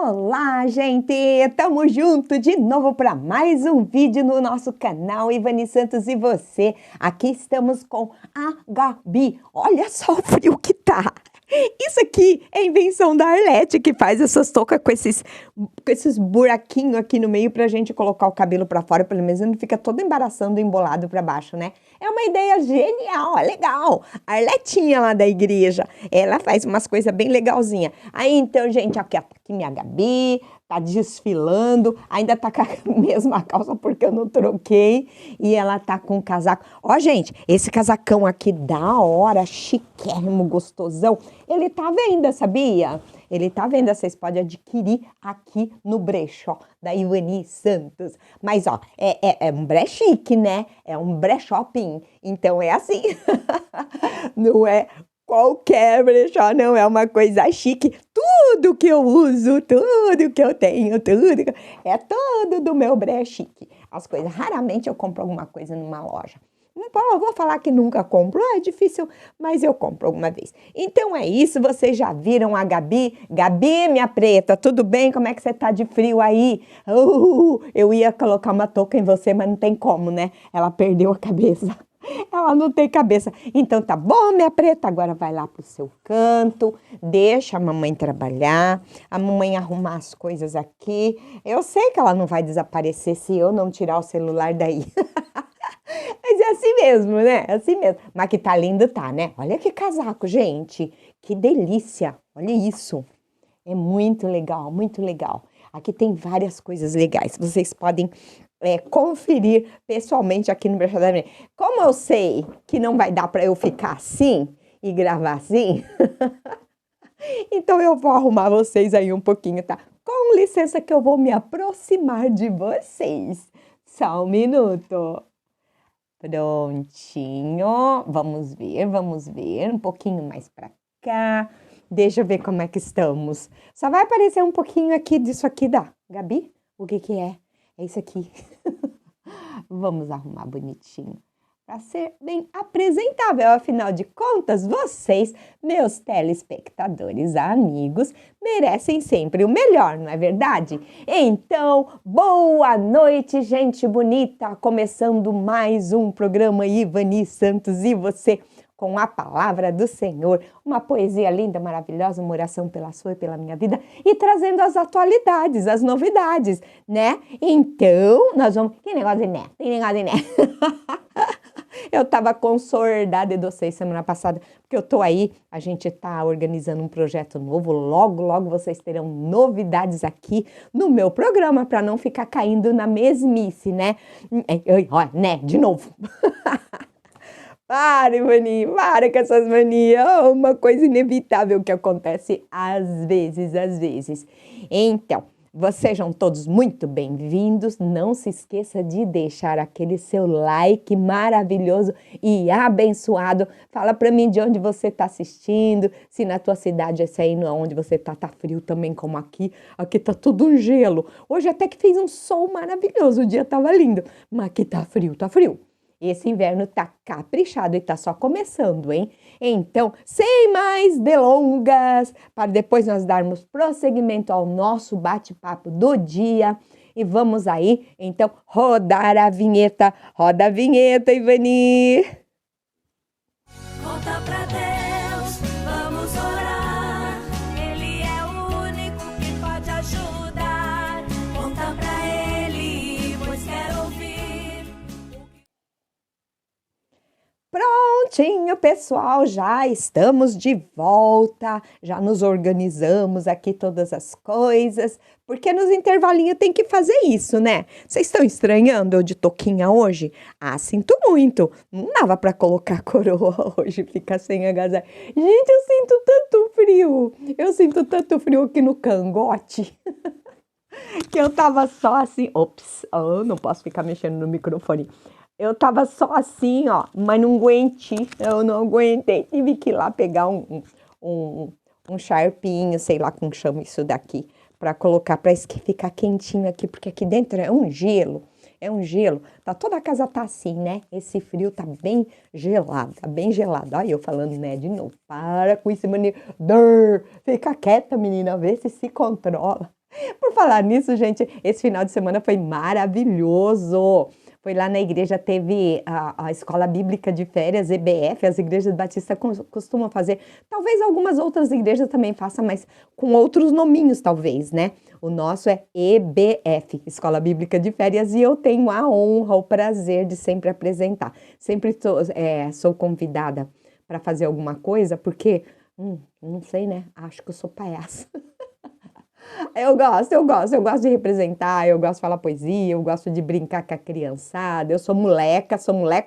Olá, gente! Tamo junto de novo para mais um vídeo no nosso canal Ivani Santos e você. Aqui estamos com a Gabi. Olha só o frio que tá! Isso aqui é invenção da Arlete, que faz essas toucas com esses buraquinhos aqui no meio pra gente colocar o cabelo pra fora, pelo menos não fica todo embaraçando, embolado pra baixo, né? É uma ideia genial, é legal. A Arletinha lá da igreja, ela faz umas coisas bem legalzinhas. Aí então, gente, aqui minha Gabi, tá desfilando, ainda tá com a mesma calça porque eu não troquei, e ela tá com um casaco. Ó, gente, esse casacão aqui da hora, chiquérrimo, gostosão, ele tá à venda, sabia? Ele tá à venda, vocês podem adquirir aqui no brechó da Ivani Santos. Mas, ó, é um brechique, né? É um brechóping, então é assim. Não é qualquer brechó, não, é uma coisa chique. Tudo que eu uso, tudo que eu tenho, tudo, é tudo do meu brechique. As coisas, raramente eu compro alguma coisa numa loja. Eu vou falar que nunca compro, é difícil, mas eu compro alguma vez. Então é isso, vocês já viram a Gabi? Gabi, minha preta, tudo bem? Como é que você tá de frio aí? Eu ia colocar uma touca em você, mas não tem como, né? Ela perdeu a cabeça. Ela não tem cabeça. Então tá bom, minha preta, agora vai lá pro seu canto, deixa a mamãe trabalhar, a mamãe arrumar as coisas aqui. Eu sei que ela não vai desaparecer se eu não tirar o celular daí. Mas é assim mesmo, né? É assim mesmo. Mas que tá lindo, tá, né? Olha que casaco, gente. Que delícia. Olha isso. É muito legal, muito legal. Aqui tem várias coisas legais. Vocês podem conferir pessoalmente aqui no Brechó da Ivani. Como eu sei que não vai dar para eu ficar assim e gravar assim, então eu vou arrumar vocês aí um pouquinho, tá? Com licença que eu vou me aproximar de vocês. Só um minuto. Prontinho. Vamos ver. Um pouquinho mais para cá. Deixa eu ver como é que estamos. Só vai aparecer um pouquinho aqui disso aqui da Gabi. O que que é? É isso aqui. Vamos arrumar bonitinho para ser bem apresentável. Afinal de contas, vocês, meus telespectadores amigos, merecem sempre o melhor, não é verdade? Então, boa noite, gente bonita! Começando mais um programa Ivani Santos e você, com a palavra do Senhor, uma poesia linda, maravilhosa, uma oração pela sua e pela minha vida, e trazendo as atualidades, as novidades, né? Então, nós vamos... Que negócio de né? Tem negócio de né? Eu tava com sordada de vocês semana passada, porque eu tô aí, a gente tá organizando um projeto novo, logo vocês terão novidades aqui no meu programa, para não ficar caindo na mesmice, né? Olha, né? De novo. Para, Ivani, para com essas manias, é uma coisa inevitável que acontece às vezes. Então, sejam todos muito bem-vindos, não se esqueça de deixar aquele seu like maravilhoso e abençoado. Fala para mim de onde você está assistindo, se na tua cidade esse aí não é onde você tá frio também como aqui tá tudo um gelo. Hoje até que fez um sol maravilhoso, o dia tava lindo, mas aqui tá frio. Esse inverno tá caprichado e tá só começando, hein? Então, sem mais delongas, para depois nós darmos prosseguimento ao nosso bate-papo do dia. E vamos aí, então, rodar a vinheta. Roda a vinheta, Ivani! Conta pra Deus, vamos orar. Ele é o único que pode ajudar. Conta pra Ele, pois quer ouvir. Prontinho, pessoal, já estamos de volta, já nos organizamos aqui todas as coisas, porque nos intervalinhos tem que fazer isso, né? Vocês estão estranhando eu de touquinha hoje? Ah, sinto muito, não dava para colocar coroa hoje, ficar sem agasalho. Gente, eu sinto tanto frio aqui no cangote, que eu tava só assim, não posso ficar mexendo no microfone. Eu tava só assim, ó, mas eu não aguentei, tive que ir lá pegar um sharpinho, sei lá como chama isso daqui, para colocar, para ficar quentinho aqui, porque aqui dentro é um gelo, toda a casa tá assim, né? Esse frio tá bem gelado, Olha eu falando, né, de novo, para com esse mania, fica quieta, menina, vê se controla. falar nisso, gente, esse final de semana foi maravilhoso. Foi lá na igreja, teve a Escola Bíblica de Férias, EBF, as igrejas batistas costumam fazer. Talvez algumas outras igrejas também façam, mas com outros nominhos, talvez, né? O nosso é EBF, Escola Bíblica de Férias, e eu tenho a honra, o prazer de sempre apresentar. Sempre sou convidada para fazer alguma coisa, porque, não sei, né? Acho que eu sou palhaça. Eu gosto de representar, eu gosto de falar poesia, eu gosto de brincar com a criançada, eu sou moleca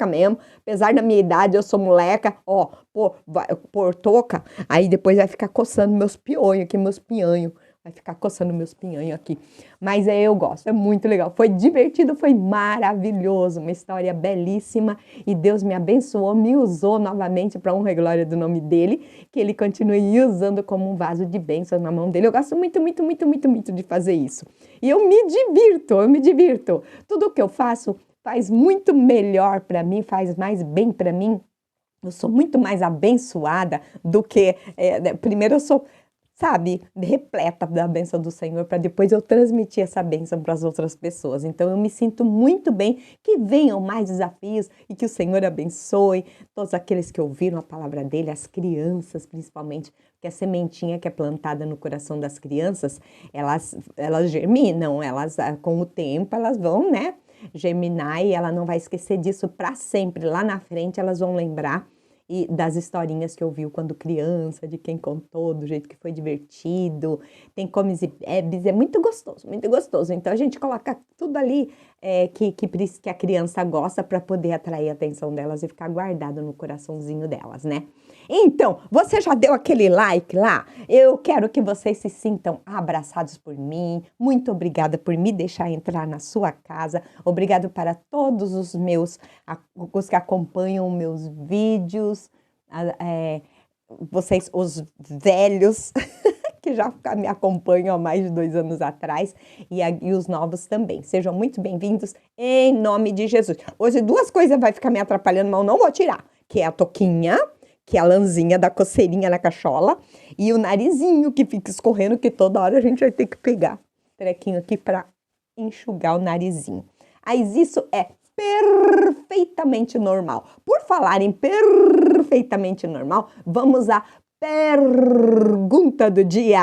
mesmo, apesar da minha idade, eu sou moleca, ó, por touca, aí depois vai ficar coçando meus piolhos aqui, meus pinhanhos, vai ficar coçando meus pinhanhos aqui, mas eu gosto, é muito legal, foi divertido, foi maravilhoso, uma história belíssima, e Deus me abençoou, me usou novamente para honra e glória do nome dele, que ele continue usando como um vaso de bênçãos na mão dele. Eu gosto muito de fazer isso. E eu me divirto. Tudo que eu faço faz muito melhor para mim, faz mais bem para mim. Eu sou muito mais abençoada do que... primeiro eu sou, sabe, repleta da bênção do Senhor, para depois eu transmitir essa bênção para as outras pessoas. Então eu me sinto muito bem, que venham mais desafios e que o Senhor abençoe todos aqueles que ouviram a palavra dele, as crianças principalmente, porque a sementinha que é plantada no coração das crianças, elas germinam, elas com o tempo elas vão, né, germinar, e ela não vai esquecer disso para sempre. Lá na frente elas vão lembrar e das historinhas que ouviu quando criança, de quem contou, do jeito que foi divertido, tem comes e bebes, é muito gostoso, muito gostoso. Então a gente coloca tudo ali que a criança gosta para poder atrair a atenção delas e ficar guardado no coraçãozinho delas, né? Então, você já deu aquele like lá? Eu quero que vocês se sintam abraçados por mim. Muito obrigada por me deixar entrar na sua casa. Obrigado para todos os que acompanham meus vídeos, vocês, os velhos, que já me acompanham há mais de 2 anos atrás, e os novos também. Sejam muito bem-vindos, em nome de Jesus. Hoje 2 coisas vai ficar me atrapalhando, mas eu não vou tirar, que é a toquinha, que é a lãzinha da coceirinha na cachola, e o narizinho que fica escorrendo, que toda hora a gente vai ter que pegar trequinho aqui para enxugar o narizinho. Mas isso é perfeitamente normal. Por falar em perfeitamente normal, vamos à pergunta do dia.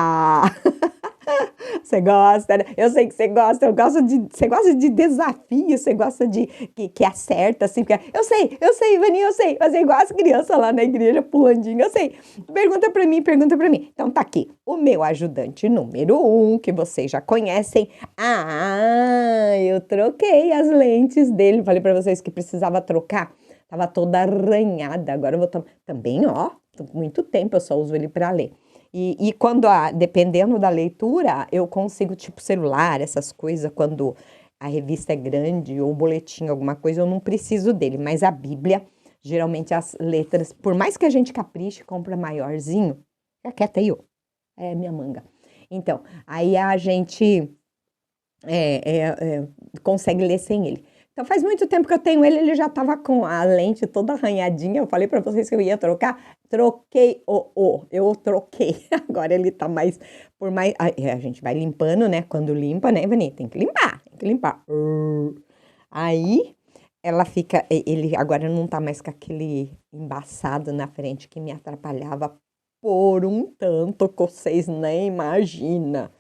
Você gosta, né? Eu sei que você gosta, você gosta de desafio, você gosta de que acerta, assim, porque eu sei, Ivani, eu sei, fazer igual as crianças lá na igreja, pulandinho, eu sei. Pergunta pra mim. Então tá aqui, o meu ajudante número 1, que vocês já conhecem. Eu troquei as lentes dele, falei pra vocês que precisava trocar, tava toda arranhada, agora eu vou também, ó, muito tempo eu só uso ele pra ler. E quando, dependendo da leitura, eu consigo, tipo celular, essas coisas, quando a revista é grande ou boletim, alguma coisa, eu não preciso dele. Mas a Bíblia, geralmente as letras, por mais que a gente capriche, compra maiorzinho, fica quieta aí, ó, é minha manga. Então, aí a gente consegue ler sem ele. Então faz muito tempo que eu tenho ele já tava com a lente toda arranhadinha, eu falei pra vocês que eu ia trocar, eu troquei, agora ele tá mais, a gente vai limpando, né, quando limpa, né, Ivani, tem que limpar, aí ela fica, ele agora não tá mais com aquele embaçado na frente que me atrapalhava por um tanto que vocês nem imaginam,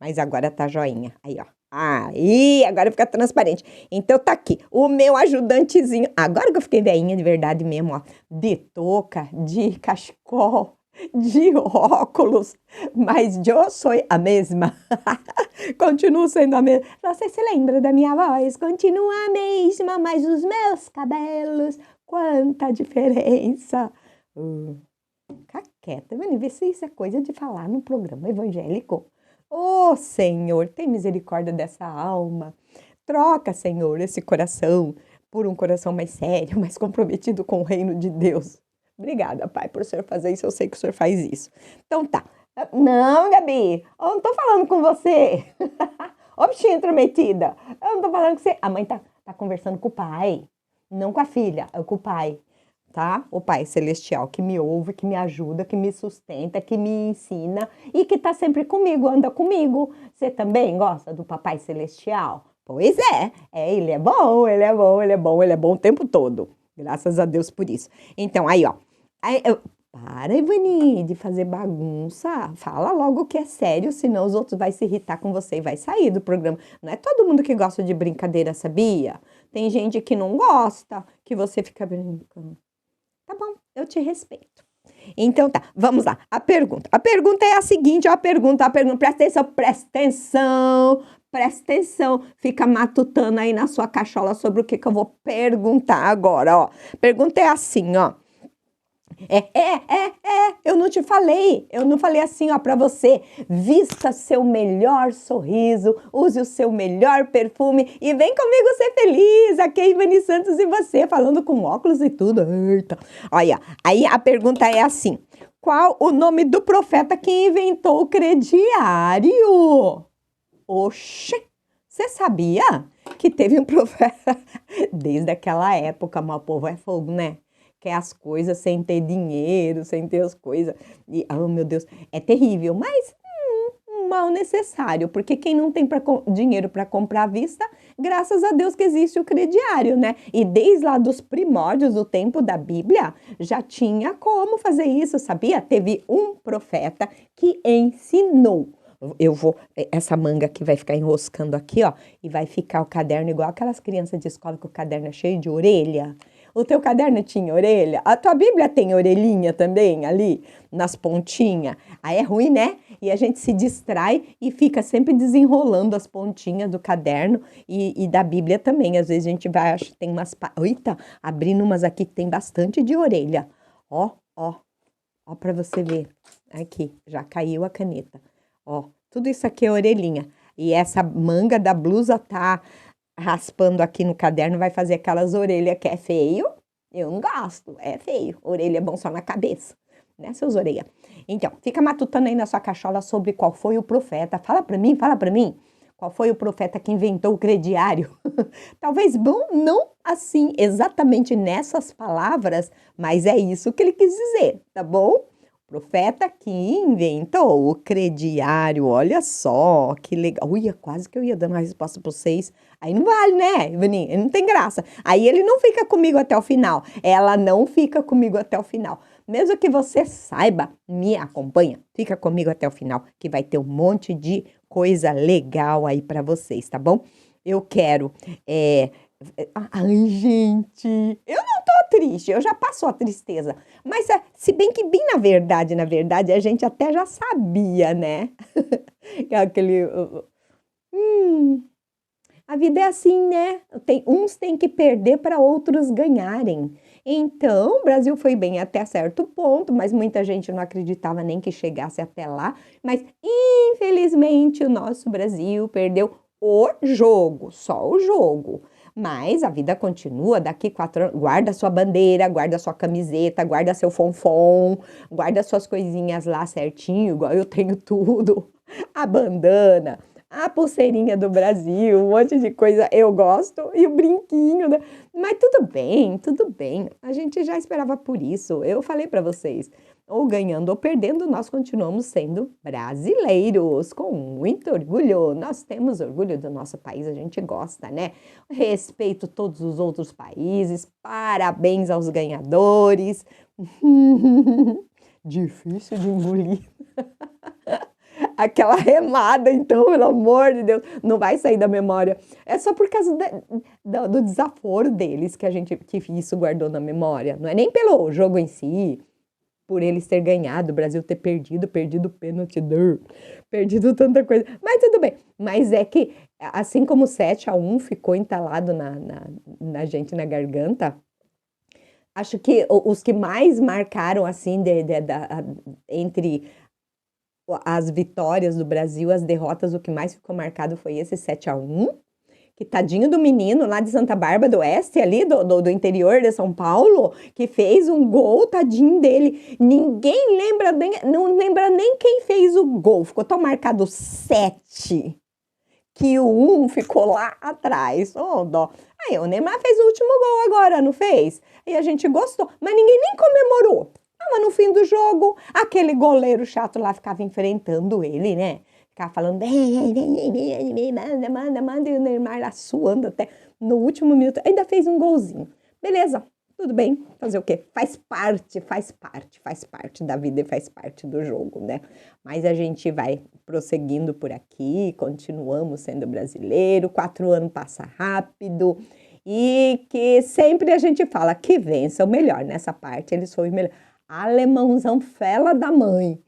mas agora tá joinha, aí ó. Aí, agora fica transparente. Então tá aqui, o meu ajudantezinho, agora que eu fiquei veinha de verdade mesmo, ó, de touca, de cachecol, de óculos, mas eu sou a mesma. Continuo sendo a mesma. Você se lembra da minha voz? Continua a mesma, mas os meus cabelos, quanta diferença. Fica quieta, vê se isso é coisa de falar num programa evangélico. Ô, Senhor, tem misericórdia dessa alma. Troca, Senhor, esse coração por um coração mais sério, mais comprometido com o reino de Deus. Obrigada, Pai, por o Senhor fazer isso. Eu sei que o Senhor faz isso. Então tá. Não, Gabi, eu não tô falando com você. Ô, bichinha intrometida. Eu não tô falando com você. A mãe tá conversando com o pai, não com a filha, é com o pai. tá? O Pai Celestial que me ouve, que me ajuda, que me sustenta, que me ensina e que tá sempre comigo, anda comigo. Você também gosta do Papai Celestial? Pois ele é bom, ele é bom, ele é bom, ele é bom o tempo todo. Graças a Deus por isso. Então, aí, ó. Para, Ivani, de fazer bagunça. Fala logo que é sério, senão os outros vão se irritar com você e vai sair do programa. Não é todo mundo que gosta de brincadeira, sabia? Tem gente que não gosta, que você fica brincando. Tá bom, eu te respeito. Então tá, vamos lá. A pergunta é a seguinte, ó, a pergunta, presta atenção, fica matutando aí na sua cachola sobre o que eu vou perguntar agora, ó. Pergunta é assim, ó. Eu não falei assim, ó, pra você. Vista seu melhor sorriso, use o seu melhor perfume e vem comigo ser feliz. Aqui é Ivani Santos e você, falando com óculos e tudo. Eita. Olha, aí a pergunta é assim: qual o nome do profeta que inventou o crediário? Oxe, você sabia que teve um profeta desde aquela época, mas o povo é fogo, né? Quer as coisas sem ter dinheiro, sem ter as coisas. E, oh, meu Deus, é terrível, mas mal necessário, porque quem não tem dinheiro para comprar à vista, graças a Deus que existe o crediário, né? E desde lá dos primórdios do tempo da Bíblia, já tinha como fazer isso, sabia? Teve um profeta que ensinou. Essa manga aqui vai ficar enroscando aqui, ó, e vai ficar o caderno igual aquelas crianças de escola que o caderno é cheio de orelha. O teu caderno tinha orelha? A tua Bíblia tem orelhinha também ali, nas pontinhas? Aí é ruim, né? E a gente se distrai e fica sempre desenrolando as pontinhas do caderno e da Bíblia também. Às vezes a gente vai, acho que tem umas... Eita, abrindo umas aqui que tem bastante de orelha. Ó pra você ver. Aqui, já caiu a caneta. Ó, tudo isso aqui é orelhinha. E essa manga da blusa tá raspando aqui no caderno, vai fazer aquelas orelhas que é feio. Eu não gosto, é feio. Orelha é bom só na cabeça, né, seus orelhas? Então, fica matutando aí na sua cachola sobre qual foi o profeta. Fala pra mim. Qual foi o profeta que inventou o crediário? Talvez bom, não assim, exatamente nessas palavras, mas é isso que ele quis dizer, tá bom? Profeta que inventou o crediário, olha só, que legal. Ui, quase que eu ia dando a resposta para vocês. Aí não vale, né, Ivani? Não tem graça. Aí ele não fica comigo até o final. Ela não fica comigo até o final. Mesmo que você saiba, me acompanha, fica comigo até o final, que vai ter um monte de coisa legal aí para vocês, tá bom? Eu quero... Ai, gente, eu não tô triste, eu já passou a tristeza. Mas se bem que bem na verdade, a gente até já sabia, né? Aquele... A vida é assim, né? Uns têm que perder para outros ganharem. Então, o Brasil foi bem até certo ponto, mas muita gente não acreditava nem que chegasse até lá. Mas, infelizmente, o nosso Brasil perdeu o jogo, só o jogo. Mas a vida continua, daqui 4 anos, guarda sua bandeira, guarda sua camiseta, guarda seu fonfon, guarda suas coisinhas lá certinho, igual eu tenho tudo, a bandana, a pulseirinha do Brasil, um monte de coisa eu gosto, e o brinquinho, né? Mas tudo bem, a gente já esperava por isso, eu falei para vocês. Ou ganhando ou perdendo, nós continuamos sendo brasileiros, com muito orgulho. Nós temos orgulho do nosso país, a gente gosta, né? Respeito todos os outros países, parabéns aos ganhadores. Difícil de engolir. Aquela remada, então, pelo amor de Deus, não vai sair da memória. É só por causa do desaforo deles que isso guardou na memória. Não é nem pelo jogo em si, por eles ter ganhado, o Brasil ter perdido o pênalti, perdido tanta coisa. Mas tudo bem. Mas é que, assim como o 7-1 ficou entalado na gente, na garganta, acho que os que mais marcaram, assim, entre as vitórias do Brasil, as derrotas, o que mais ficou marcado foi esse 7-1. Que tadinho do menino lá de Santa Bárbara do Oeste, ali do interior de São Paulo, que fez um gol, tadinho dele. Ninguém lembra, não lembra nem quem fez o gol. Ficou tão marcado 7, que o 1 ficou lá atrás. Oh, dó. Aí o Neymar fez o último gol agora, não fez? E a gente gostou, mas ninguém nem comemorou. Tava no fim do jogo, aquele goleiro chato lá ficava enfrentando ele, né? Ficava falando, manda, manda, manda, e o Neymar lá suando até no último minuto. Ainda fez um golzinho. Beleza, tudo bem, fazer o quê? Faz parte da vida e faz parte do jogo, né? Mas a gente vai prosseguindo por aqui, continuamos sendo brasileiro, 4 anos passa rápido, e que sempre a gente fala que vença o melhor, nessa parte eles foram o melhor. Alemãozão, fela da mãe,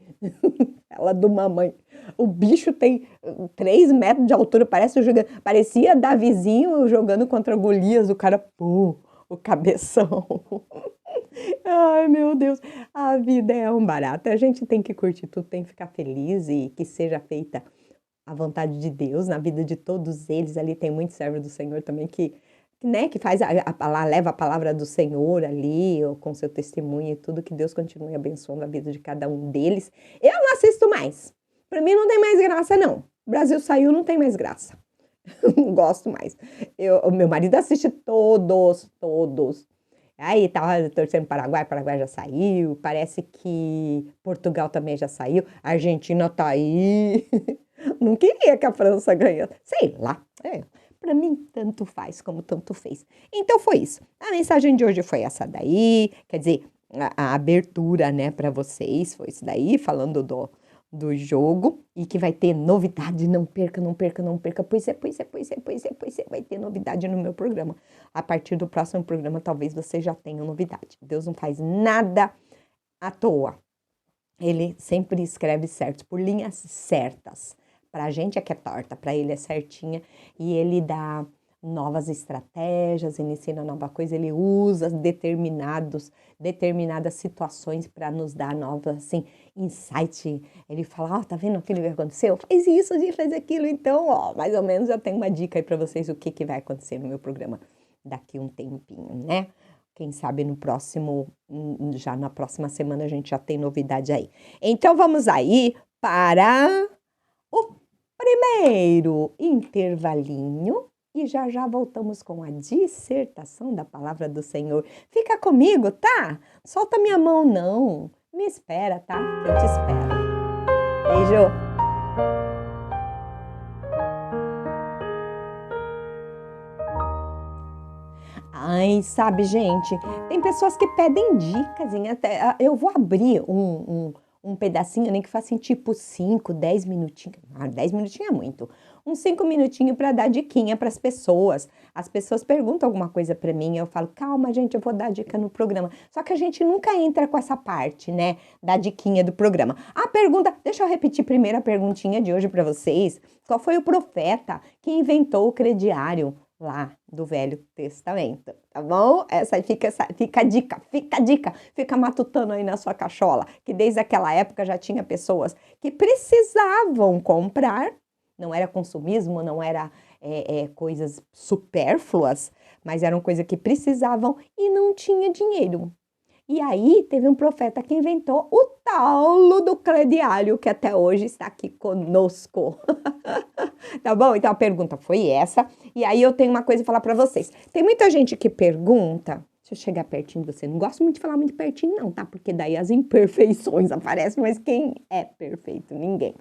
fela de uma mãe. O bicho tem 3 metros de altura, parecia Davizinho jogando contra Golias, o cara, pum, o cabeção. Ai, meu Deus, a vida é um barato, a gente tem que curtir tudo, tem que ficar feliz e que seja feita a vontade de Deus na vida de todos eles. Ali tem muito servo do Senhor também que, né, que faz leva a palavra do Senhor ali, ou com seu testemunho e tudo, que Deus continue abençoando a vida de cada um deles. Eu não assisto mais, para mim não tem mais graça não, o Brasil saiu, não tem mais graça. Não gosto mais. O meu marido assiste todos. Aí tava torcendo Paraguai, Paraguai já saiu, parece que Portugal também já saiu, a Argentina tá aí. Não queria que a França ganhasse, sei lá. Para mim, tanto faz como tanto fez. Então foi isso. A mensagem de hoje foi essa daí, quer dizer, a abertura, né, para vocês, foi isso daí, falando do jogo, e que vai ter novidade, não perca, pois é, vai ter novidade no meu programa. A partir do próximo programa, talvez você já tenha novidade. Deus não faz nada à toa. Ele sempre escreve certo, por linhas certas. Pra gente é que é torta, pra ele é certinha, e ele dá novas estratégias, ele ensina nova coisa, ele usa determinadas situações para nos dar novas, assim, insight. Ele fala, tá vendo aquilo que aconteceu? Faz isso, faz aquilo. Então, mais ou menos eu tenho uma dica aí para vocês o que vai acontecer no meu programa daqui um tempinho, né? Quem sabe já na próxima semana a gente já tem novidade aí. Então, vamos aí para o primeiro intervalinho. E já voltamos com a dissertação da palavra do Senhor. Fica comigo, tá? Solta minha mão, não. Me espera, tá? Eu te espero. Beijo. Ai, sabe, gente, tem pessoas que pedem dicas, hein? Até, eu vou abrir um pedacinho, nem que faça tipo 5, 10 minutinhos. 10 minutinhos é muito. Uns 5 minutinhos para dar diquinha para as pessoas. As pessoas perguntam alguma coisa para mim, eu falo, calma, gente, eu vou dar dica no programa. Só que a gente nunca entra com essa parte, né, da diquinha do programa. A pergunta, deixa eu repetir primeiro a perguntinha de hoje para vocês. Qual foi o profeta que inventou o crediário lá do Velho Testamento, tá bom? Essa aí fica a dica, fica matutando aí na sua cachola, que desde aquela época já tinha pessoas que precisavam comprar, não era consumismo, não era coisas supérfluas, mas eram coisas que precisavam e não tinha dinheiro. E aí teve um profeta que inventou o tal do crediário, que até hoje está aqui conosco. Tá bom? Então a pergunta foi essa. E aí eu tenho uma coisa a falar para vocês. Tem muita gente que pergunta, deixa eu chegar pertinho de você, não gosto muito de falar muito pertinho não, tá? Porque daí as imperfeições aparecem, mas quem é perfeito? Ninguém.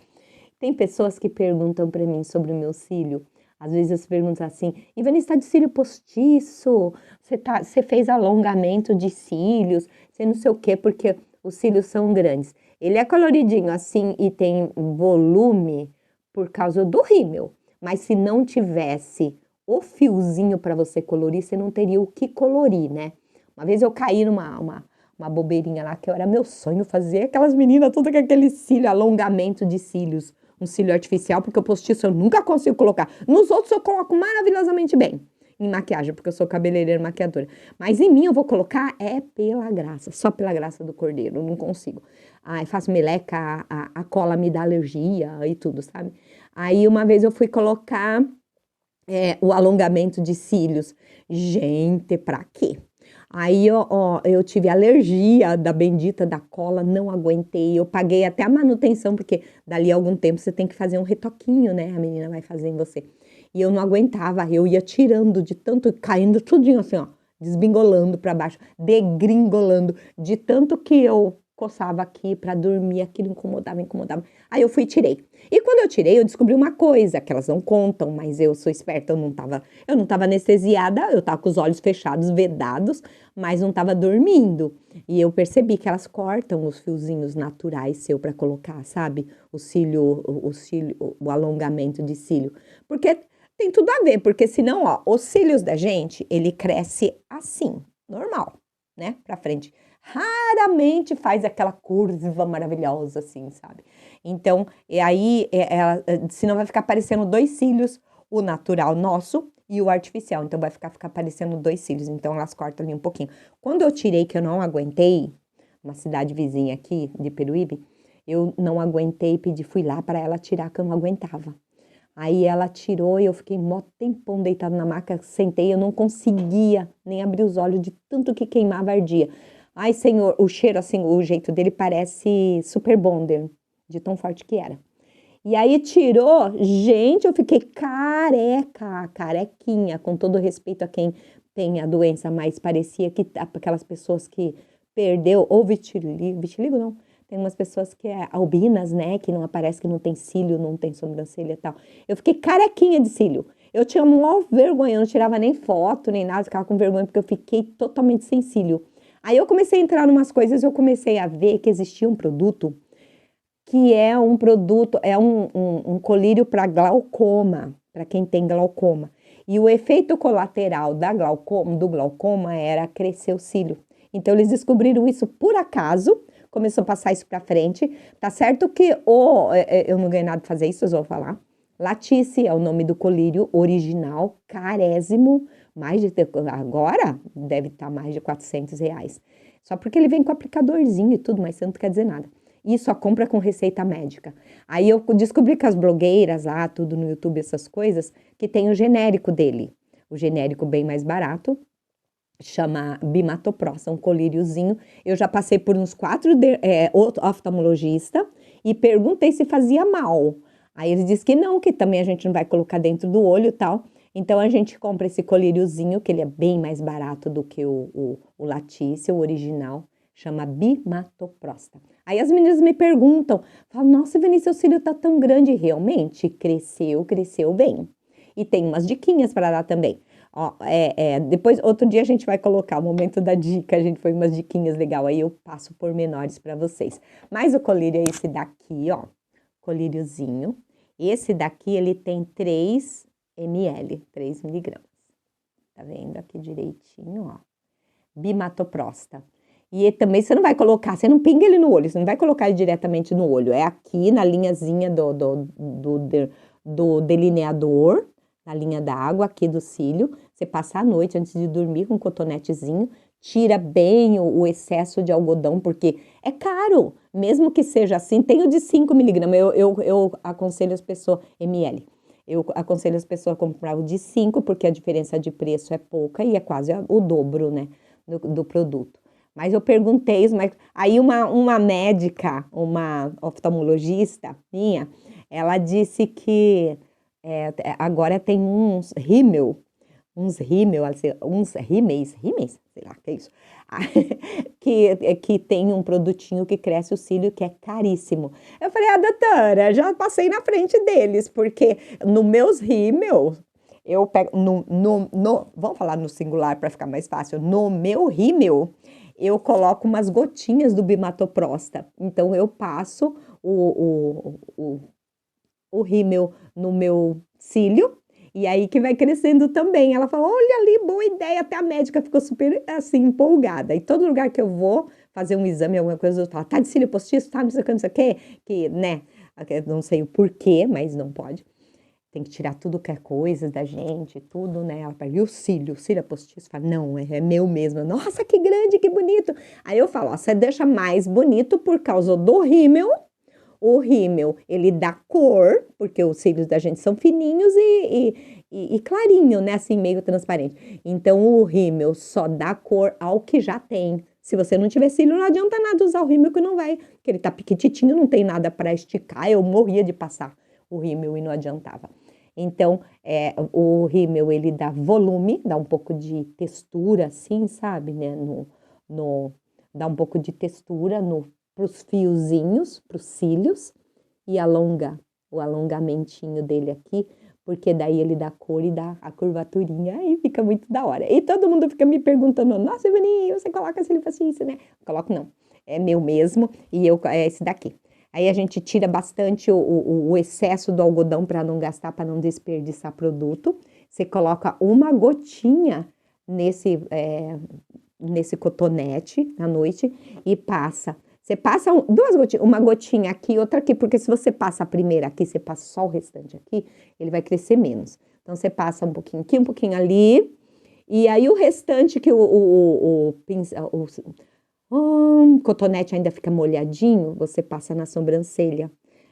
Tem pessoas que perguntam para mim sobre o meu cílio. Às vezes eles perguntam assim, Ivani, está de cílio postiço? Você fez alongamento de cílios? Você não sei o quê, porque os cílios são grandes. Ele é coloridinho assim e tem volume por causa do rímel. Mas se não tivesse o fiozinho para você colorir, você não teria o que colorir, né? Uma vez eu caí numa bobeirinha lá, que era meu sonho fazer aquelas meninas todas com aquele cílio, alongamento de cílios. Um cílio artificial, porque o postiço eu nunca consigo colocar. Nos outros eu coloco maravilhosamente bem, em maquiagem, porque eu sou cabeleireira maquiadora. Mas em mim eu vou colocar pela graça, só pela graça do Cordeiro, não consigo. Ai, faço meleca, a cola me dá alergia e tudo, sabe? Aí uma vez eu fui colocar o alongamento de cílios. Gente, pra quê? Aí, ó, eu tive alergia da bendita da cola, não aguentei. Eu paguei até a manutenção, porque dali a algum tempo você tem que fazer um retoquinho, né? A menina vai fazer em você. E eu não aguentava, eu ia tirando de tanto, caindo tudinho assim, ó, desbingolando pra baixo, degringolando, de tanto que eu coçava aqui pra dormir, aquilo incomodava, incomodava. Aí eu fui e tirei. E quando eu tirei, eu descobri uma coisa, que elas não contam, mas eu sou esperta, eu não tava anestesiada, eu tava com os olhos fechados, vedados, mas não tava dormindo. E eu percebi que elas cortam os fiozinhos naturais seu pra colocar, sabe? O alongamento de cílio. Porque tem tudo a ver, porque senão, ó, os cílios da gente, ele cresce assim, normal, né? Pra frente. Raramente faz aquela curva maravilhosa assim, sabe? Então, e aí, senão vai ficar parecendo dois cílios, o natural nosso e o artificial. Então, vai ficar parecendo dois cílios. Então, elas cortam ali um pouquinho. Quando eu tirei, que eu não aguentei, uma cidade vizinha aqui, de Peruíbe, eu não aguentei, fui lá para ela tirar, que eu não aguentava. Aí ela tirou e eu fiquei mó tempão deitado na maca, sentei, eu não conseguia nem abrir os olhos de tanto que queimava, ardia. Ai, senhor, o cheiro, assim, o jeito dele parece Super Bonder, de tão forte que era. E aí tirou, gente, eu fiquei carequinha, com todo respeito a quem tem a doença, mas parecia que aquelas pessoas que perdeu, ou vitiligo não, tem umas pessoas que é albinas, né, que não aparece, que não tem cílio, não tem sobrancelha e tal. Eu fiquei carequinha de cílio. Eu tinha maior vergonha, eu não tirava nem foto, nem nada, ficava com vergonha, porque eu fiquei totalmente sem cílio. Aí eu comecei a entrar em umas coisas, eu comecei a ver que existia um produto, que é um produto, é um colírio para glaucoma, para quem tem glaucoma. E o efeito colateral do glaucoma era crescer o cílio. Então, eles descobriram isso por acaso, começou a passar isso para frente. Tá certo que eu não ganhei nada de fazer isso, eu vou falar. Latice é o nome do colírio original, carésimo, agora deve estar mais de R$ 400. Só porque ele vem com aplicadorzinho e tudo, mas isso não quer dizer nada. E só compra com receita médica. Aí eu descobri que as blogueiras lá, tudo no YouTube, essas coisas, que tem o genérico dele. O genérico bem mais barato, chama Bimatoprosta, um colíriozinho. Eu já passei por uns 4 oftalmologistas e perguntei se fazia mal. Aí eles disseram que não, que também a gente não vai colocar dentro do olho e tal. Então a gente compra esse colíriozinho, que ele é bem mais barato do que o Latice, o original, chama Bimatoprosta. Aí as meninas me perguntam, falam, nossa, Vinícius, seu cílio tá tão grande. Realmente, cresceu bem. E tem umas diquinhas para dar também. Ó, depois, outro dia a gente vai colocar o momento da dica, a gente foi umas diquinhas legal, aí eu passo por menores para vocês. Mas o colírio é esse daqui, ó, colíriozinho. Esse daqui, ele tem 3 ml, 3 miligramas. Tá vendo aqui direitinho, ó. Bimatoprosta. E também você não vai colocar, você não pinga ele no olho, você não vai colocar ele diretamente no olho. É aqui na linhazinha do delineador, na linha da água aqui do cílio. Você passa a noite antes de dormir com um cotonetezinho, tira bem o excesso de algodão, porque é caro, mesmo que seja assim. Tem o de 5 miligramas, eu aconselho as pessoas, ml. Eu aconselho as pessoas a comprar o de 5, porque a diferença de preço é pouca e é quase o dobro, né, do produto. Mas eu perguntei, aí uma médica, uma oftalmologista minha, ela disse que agora tem uns rímel, rímeis, sei lá, que é isso, que tem um produtinho que cresce o cílio, que é caríssimo. Eu falei, doutora, já passei na frente deles, porque no meus rímel, eu pego, vamos falar no singular para ficar mais fácil, no meu rímel, eu coloco umas gotinhas do Bimatoprosta. Então, eu passo o rímel no meu cílio, e aí que vai crescendo também. Ela falou, olha ali, boa ideia, até a médica ficou super, assim, empolgada. E todo lugar que eu vou fazer um exame, alguma coisa, eu falo, tá de cílio postiço, tá, não sei o que, que, né, não sei o porquê, mas não pode. Tem que tirar tudo que é coisa da gente, tudo, né? Ela fala, e o cílio é postiço? Fala, não, é meu mesmo. Nossa, que grande, que bonito. Aí eu falo, ó, você deixa mais bonito por causa do rímel o rímel, ele dá cor, porque os cílios da gente são fininhos e clarinho, né? Assim, meio transparente. Então, o rímel só dá cor ao que já tem. Se você não tiver cílio, não adianta nada usar o rímel que não vai, porque ele tá piquititinho, não tem nada para esticar. Eu morria de passar o rímel e não adiantava. Então, o rímel, ele dá volume, dá um pouco de textura, assim, sabe, né? Dá um pouco de textura pros fiozinhos, pros cílios, e alonga o alongamentinho dele aqui, porque daí ele dá cor e dá a curvaturinha, aí fica muito da hora. E todo mundo fica me perguntando, nossa, Ivani, você coloca cílio postiço, né? Coloco não, é meu mesmo, e é esse daqui. Aí a gente tira bastante o excesso do algodão para não gastar, para não desperdiçar produto. Você coloca uma gotinha nesse cotonete à noite e passa. Você passa duas gotinhas, uma gotinha aqui, outra aqui, porque se você passa a primeira aqui, você passa só o restante aqui, ele vai crescer menos. Então, você passa um pouquinho aqui, um pouquinho ali, e aí o restante que o cotonete ainda fica molhadinho, você passa na sobrancelha.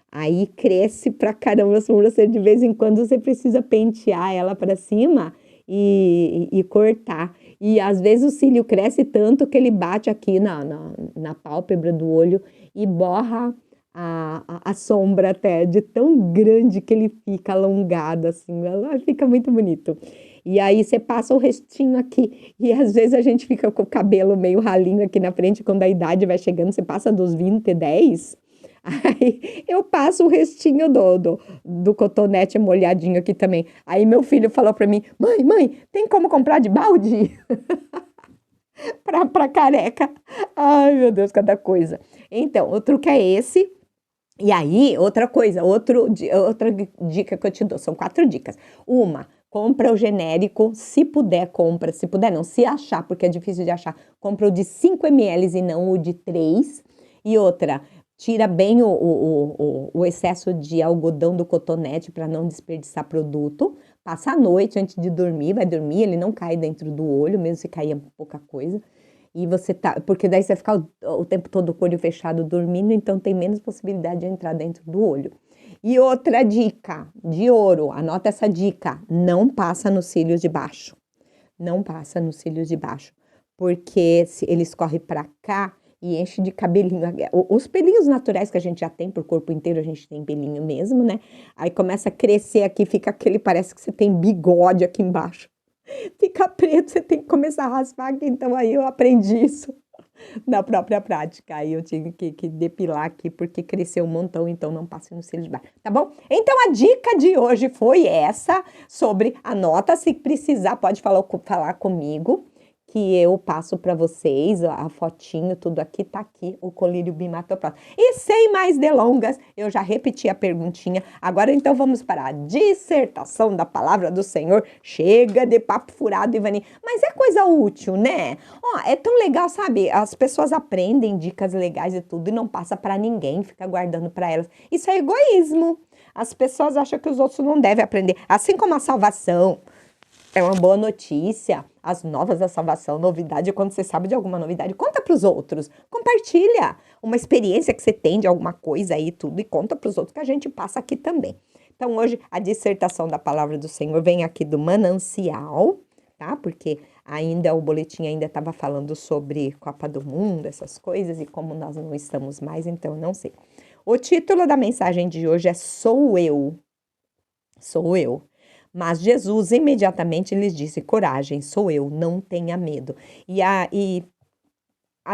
Aí cresce pra caramba a sobrancelha, de vez em quando você precisa pentear ela pra cima e cortar. E às vezes o cílio cresce tanto que ele bate aqui na pálpebra do olho e borra a sombra até, de tão grande que ele fica alongado, assim, ela fica muito bonito. E aí você passa o restinho aqui, e às vezes a gente fica com o cabelo meio ralinho aqui na frente, quando a idade vai chegando, você passa dos 20, 10, aí eu passo o restinho do cotonete molhadinho aqui também. Aí meu filho falou pra mim, mãe, tem como comprar de balde? pra careca. Ai, meu Deus, cada coisa. Então, o truque é esse. E aí, outra coisa, outra dica que eu te dou, são 4 dicas. Uma, compra o genérico, se puder, compra. Se puder não, se achar, porque é difícil de achar, compra o de 5 ml e não o de 3. E outra, tira bem o excesso de algodão do cotonete para não desperdiçar produto. Passa a noite antes de dormir, vai dormir, ele não cai dentro do olho, mesmo se cair pouca coisa. E porque daí você vai ficar o tempo todo com o olho fechado dormindo, então tem menos possibilidade de entrar dentro do olho. E outra dica de ouro, anota essa dica, não passa nos cílios de baixo. Não passa nos cílios de baixo, porque eles correm para cá e enche de cabelinho. Os pelinhos naturais que a gente já tem pro corpo inteiro, a gente tem pelinho mesmo, né? Aí começa a crescer aqui, fica parece que você tem bigode aqui embaixo. Fica preto, você tem que começar a raspar aqui. Então aí eu aprendi isso na própria prática. Aí eu tive que depilar aqui porque cresceu um montão, então não passe no cílio de baixo, tá bom? Então a dica de hoje foi essa, anota, se precisar pode falar comigo, que eu passo para vocês, a fotinho, tudo aqui, tá aqui, o colírio bimatoprótico. E sem mais delongas, eu já repeti a perguntinha, agora então vamos para a dissertação da palavra do Senhor. Chega de papo furado, Ivani, mas é coisa útil, né? Ó, é tão legal, sabe? As pessoas aprendem dicas legais e tudo e não passa para ninguém, fica guardando para elas. Isso é egoísmo. As pessoas acham que os outros não devem aprender, assim como a salvação. É uma boa notícia, as novas da salvação, novidade, quando você sabe de alguma novidade, conta para os outros, compartilha uma experiência que você tem de alguma coisa aí tudo e conta para os outros que a gente passa aqui também. Então hoje a dissertação da palavra do Senhor vem aqui do manancial, tá? Porque o boletim ainda estava falando sobre Copa do Mundo, essas coisas, e como nós não estamos mais, então eu não sei. O título da mensagem de hoje é Sou Eu. Sou eu. Mas Jesus imediatamente lhes disse, coragem, sou eu, não tenha medo. E a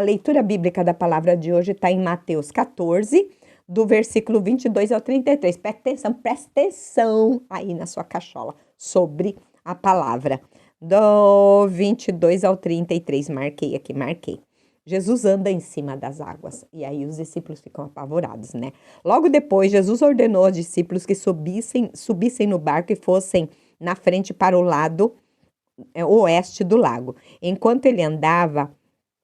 leitura bíblica da palavra de hoje está em Mateus 14, do versículo 22 ao 33. Presta atenção aí na sua cachola sobre a palavra. Do 22 ao 33, marquei aqui. Jesus anda em cima das águas, e aí os discípulos ficam apavorados, né? Logo depois, Jesus ordenou aos discípulos que subissem no barco e fossem na frente para o lado oeste do lago. Enquanto ele andava,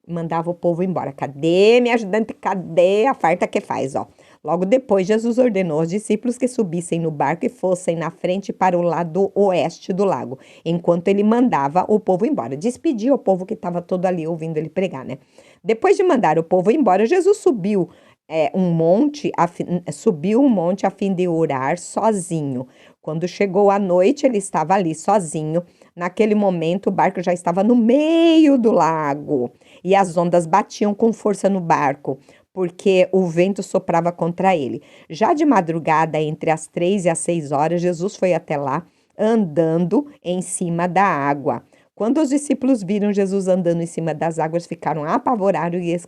mandava o povo embora. Cadê minha ajudante? Cadê a farta que faz, ó? Logo depois, Jesus ordenou aos discípulos que subissem no barco e fossem na frente para o lado oeste do lago, enquanto ele mandava o povo embora. Despedia o povo que estava todo ali ouvindo ele pregar, né? Depois de mandar o povo embora, Jesus subiu subiu um monte a fim de orar sozinho. Quando chegou a noite, ele estava ali sozinho. Naquele momento, o barco já estava no meio do lago e as ondas batiam com força no barco, porque o vento soprava contra ele. Já de madrugada, entre as 3 e as 6 horas, Jesus foi até lá, andando em cima da água. Quando os discípulos viram Jesus andando em cima das águas, ficaram apavorados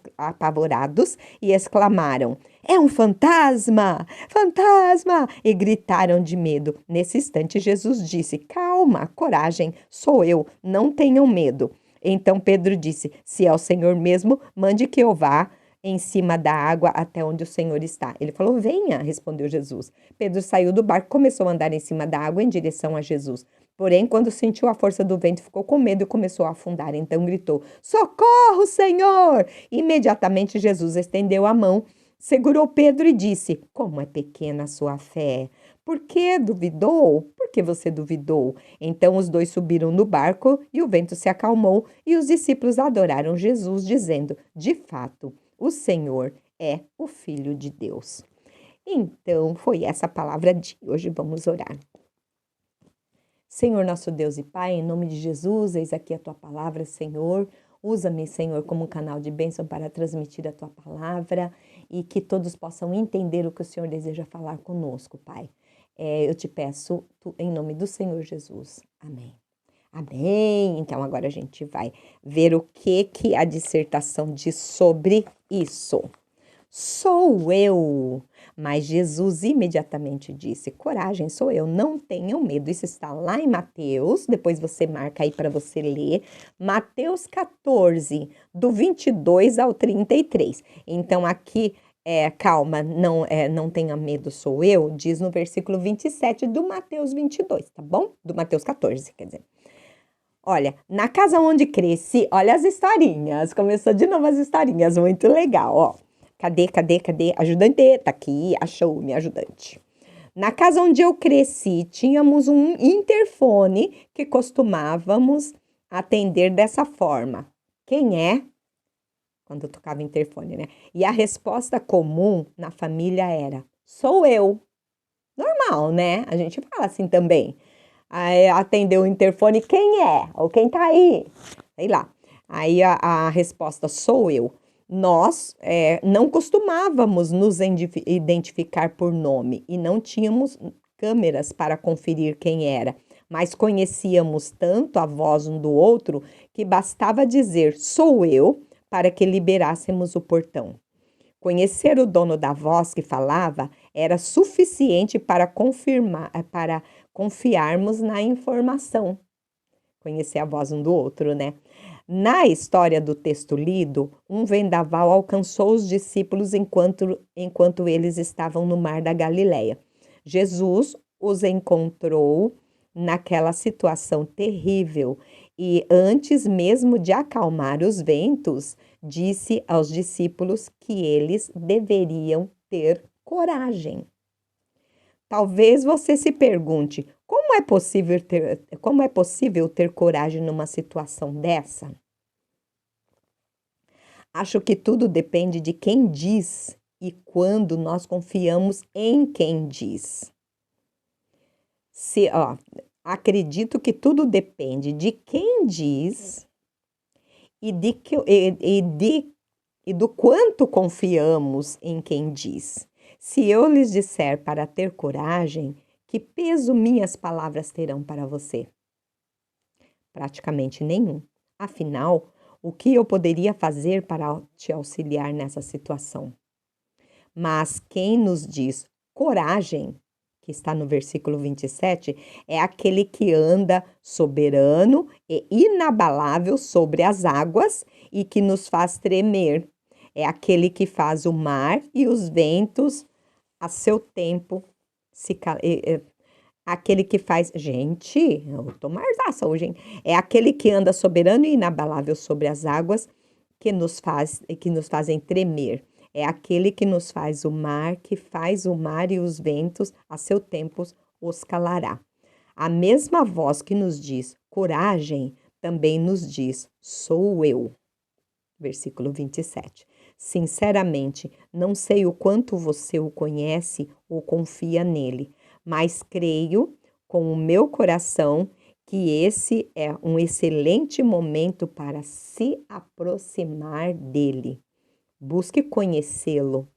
e exclamaram: "É um fantasma! Fantasma!" E gritaram de medo. Nesse instante, Jesus disse: "Calma, coragem, sou eu, não tenham medo." Então Pedro disse: "Se é o Senhor mesmo, mande que eu vá em cima da água até onde o Senhor está." Ele falou: "Venha", respondeu Jesus. Pedro saiu do barco e começou a andar em cima da água em direção a Jesus. Porém, quando sentiu a força do vento, ficou com medo e começou a afundar. Então gritou: "Socorro, Senhor!" Imediatamente Jesus estendeu a mão, segurou Pedro e disse: "Como é pequena a sua fé! Por que duvidou? Por que você duvidou?" Então os dois subiram no barco e o vento se acalmou e os discípulos adoraram Jesus, dizendo: "De fato, o Senhor é o Filho de Deus." Então, foi essa a palavra de hoje. Vamos orar. Senhor, nosso Deus e Pai, em nome de Jesus, eis aqui a Tua palavra, Senhor. Usa-me, Senhor, como um canal de bênção para transmitir a Tua palavra e que todos possam entender o que o Senhor deseja falar conosco, Pai. Eu te peço em nome do Senhor Jesus. Amém. Amém. Então, agora a gente vai ver o que a dissertação diz sobre isso. Sou eu. Mas Jesus imediatamente disse: "Coragem, sou eu, não tenham medo." Isso está lá em Mateus, depois você marca aí para você ler. Mateus 14, do 22 ao 33. Então, aqui, calma, não tenha medo, sou eu, diz no versículo 27 do Mateus 22, tá bom? Do Mateus 14, quer dizer. Olha, na casa onde cresci, olha as historinhas, começou de novo as historinhas, muito legal, ó. Cadê? Ajudante, tá aqui, achou minha ajudante. Na casa onde eu cresci, tínhamos um interfone que costumávamos atender dessa forma. Quem é? Quando eu tocava interfone, né? E a resposta comum na família era: "Sou eu." Normal, né? A gente fala assim também. Aí atendeu o interfone, quem é? Ou quem tá aí? Sei lá. Aí a resposta: "Sou eu." Nós não costumávamos nos identificar por nome e não tínhamos câmeras para conferir quem era, mas conhecíamos tanto a voz um do outro que bastava dizer "sou eu" para que liberássemos o portão. Conhecer o dono da voz que falava era suficiente para confiarmos na informação. Conhecer a voz um do outro, né? Na história do texto lido, um vendaval alcançou os discípulos enquanto eles estavam no mar da Galileia. Jesus os encontrou naquela situação terrível e, antes mesmo de acalmar os ventos, disse aos discípulos que eles deveriam ter coragem. Talvez você se pergunte: como é possível ter coragem numa situação dessa? Acho que tudo depende de quem diz e quando nós confiamos em quem diz. Acredito que tudo depende de quem diz e do quanto confiamos em quem diz. Se eu lhes disser para ter coragem, que peso minhas palavras terão para você? Praticamente nenhum. Afinal, o que eu poderia fazer para te auxiliar nessa situação? Mas quem nos diz coragem, que está no versículo 27, é aquele que anda soberano e inabalável sobre as águas e que nos faz tremer. É aquele que faz o mar e os ventos a seu tempo aquele que faz... Gente, eu tô marzaça hoje, hein? É aquele que anda soberano e inabalável sobre as águas que nos fazem tremer. É aquele que nos faz o mar, que faz o mar e os ventos, a seu tempo os calará. A mesma voz que nos diz coragem, também nos diz: sou eu. Versículo 27. Sinceramente, não sei o quanto você o conhece ou confia nele, mas creio com o meu coração que esse é um excelente momento para se aproximar dele. Busque conhecê-lo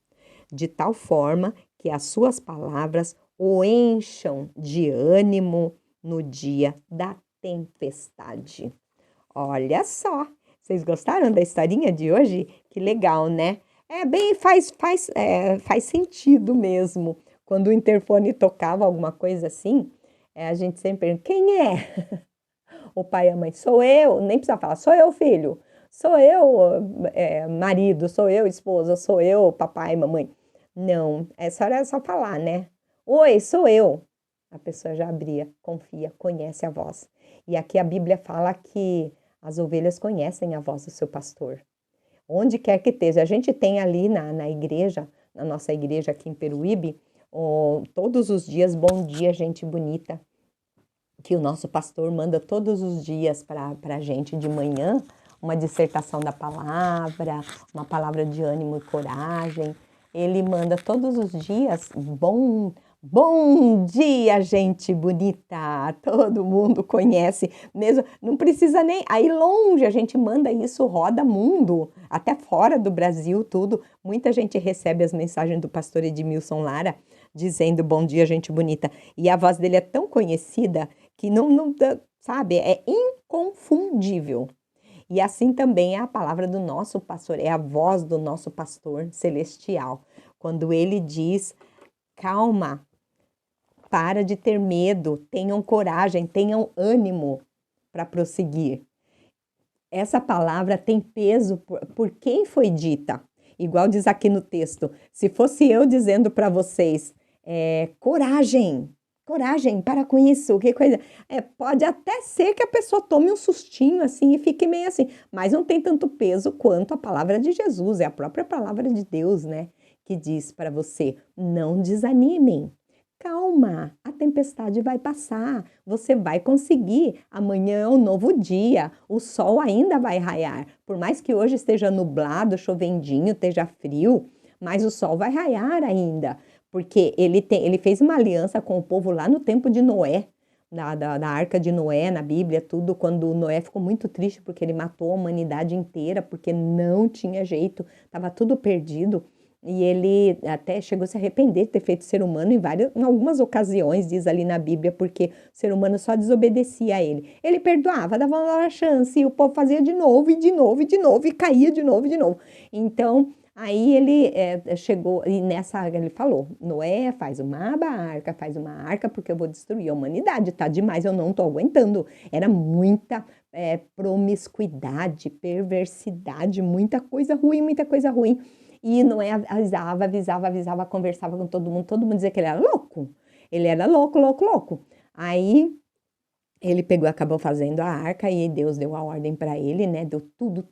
de tal forma que as suas palavras o encham de ânimo no dia da tempestade. Olha só, vocês gostaram da historinha de hoje? Que legal, né? É bem, faz sentido mesmo. Quando o interfone tocava alguma coisa assim, a gente sempre pergunta, quem é? O pai e a mãe, sou eu, nem precisa falar, sou eu, filho, sou eu, marido, sou eu, esposa, sou eu, papai, mamãe. Não, essa hora é só falar, né? Oi, sou eu. A pessoa já abria, confia, conhece a voz. E aqui a Bíblia fala que as ovelhas conhecem a voz do seu pastor. Onde quer que esteja. A gente tem ali na igreja, na nossa igreja aqui em Peruíbe, todos os dias, bom dia, gente bonita, que o nosso pastor manda todos os dias para a gente de manhã, uma dissertação da palavra, uma palavra de ânimo e coragem. Ele manda todos os dias, bom dia, gente bonita, todo mundo conhece, mesmo, não precisa nem, aí longe a gente manda isso, roda mundo, até fora do Brasil, tudo. Muita gente recebe as mensagens do pastor Edmilson Lara, dizendo bom dia, gente bonita, e a voz dele é tão conhecida que não sabe, é inconfundível. E assim também é a palavra do nosso pastor, é a voz do nosso pastor celestial. Quando ele diz, calma, para de ter medo, tenham coragem, tenham ânimo para prosseguir. Essa palavra tem peso por quem foi dita. Igual diz aqui no texto, se fosse eu dizendo para vocês, coragem, para com isso, que coisa. Pode até ser que a pessoa tome um sustinho assim e fique meio assim, mas não tem tanto peso quanto a palavra de Jesus, é a própria palavra de Deus, né? Que diz para você, não desanimem, calma, a tempestade vai passar, você vai conseguir, amanhã é um novo dia, o sol ainda vai raiar, por mais que hoje esteja nublado, chovendinho, esteja frio, mas o sol vai raiar ainda, porque ele fez uma aliança com o povo lá no tempo de Noé, da arca de Noé, na Bíblia, tudo, quando Noé ficou muito triste porque ele matou a humanidade inteira, porque não tinha jeito, estava tudo perdido. E ele até chegou a se arrepender de ter feito ser humano em algumas ocasiões, diz ali na Bíblia, porque o ser humano só desobedecia a ele. Ele perdoava, dava uma nova chance, e o povo fazia de novo, e de novo, e de novo, e caía de novo, e de novo. Então, aí ele chegou, e nessa ele falou, Noé, faz uma arca, porque eu vou destruir a humanidade, tá demais, eu não tô aguentando. Era muita promiscuidade, perversidade, muita coisa ruim, muita coisa ruim. E Noé avisava, conversava com todo mundo dizia que ele era louco. Ele era louco, louco, louco. Aí ele pegou, acabou fazendo a arca e Deus deu a ordem para ele, né? Deu tudo,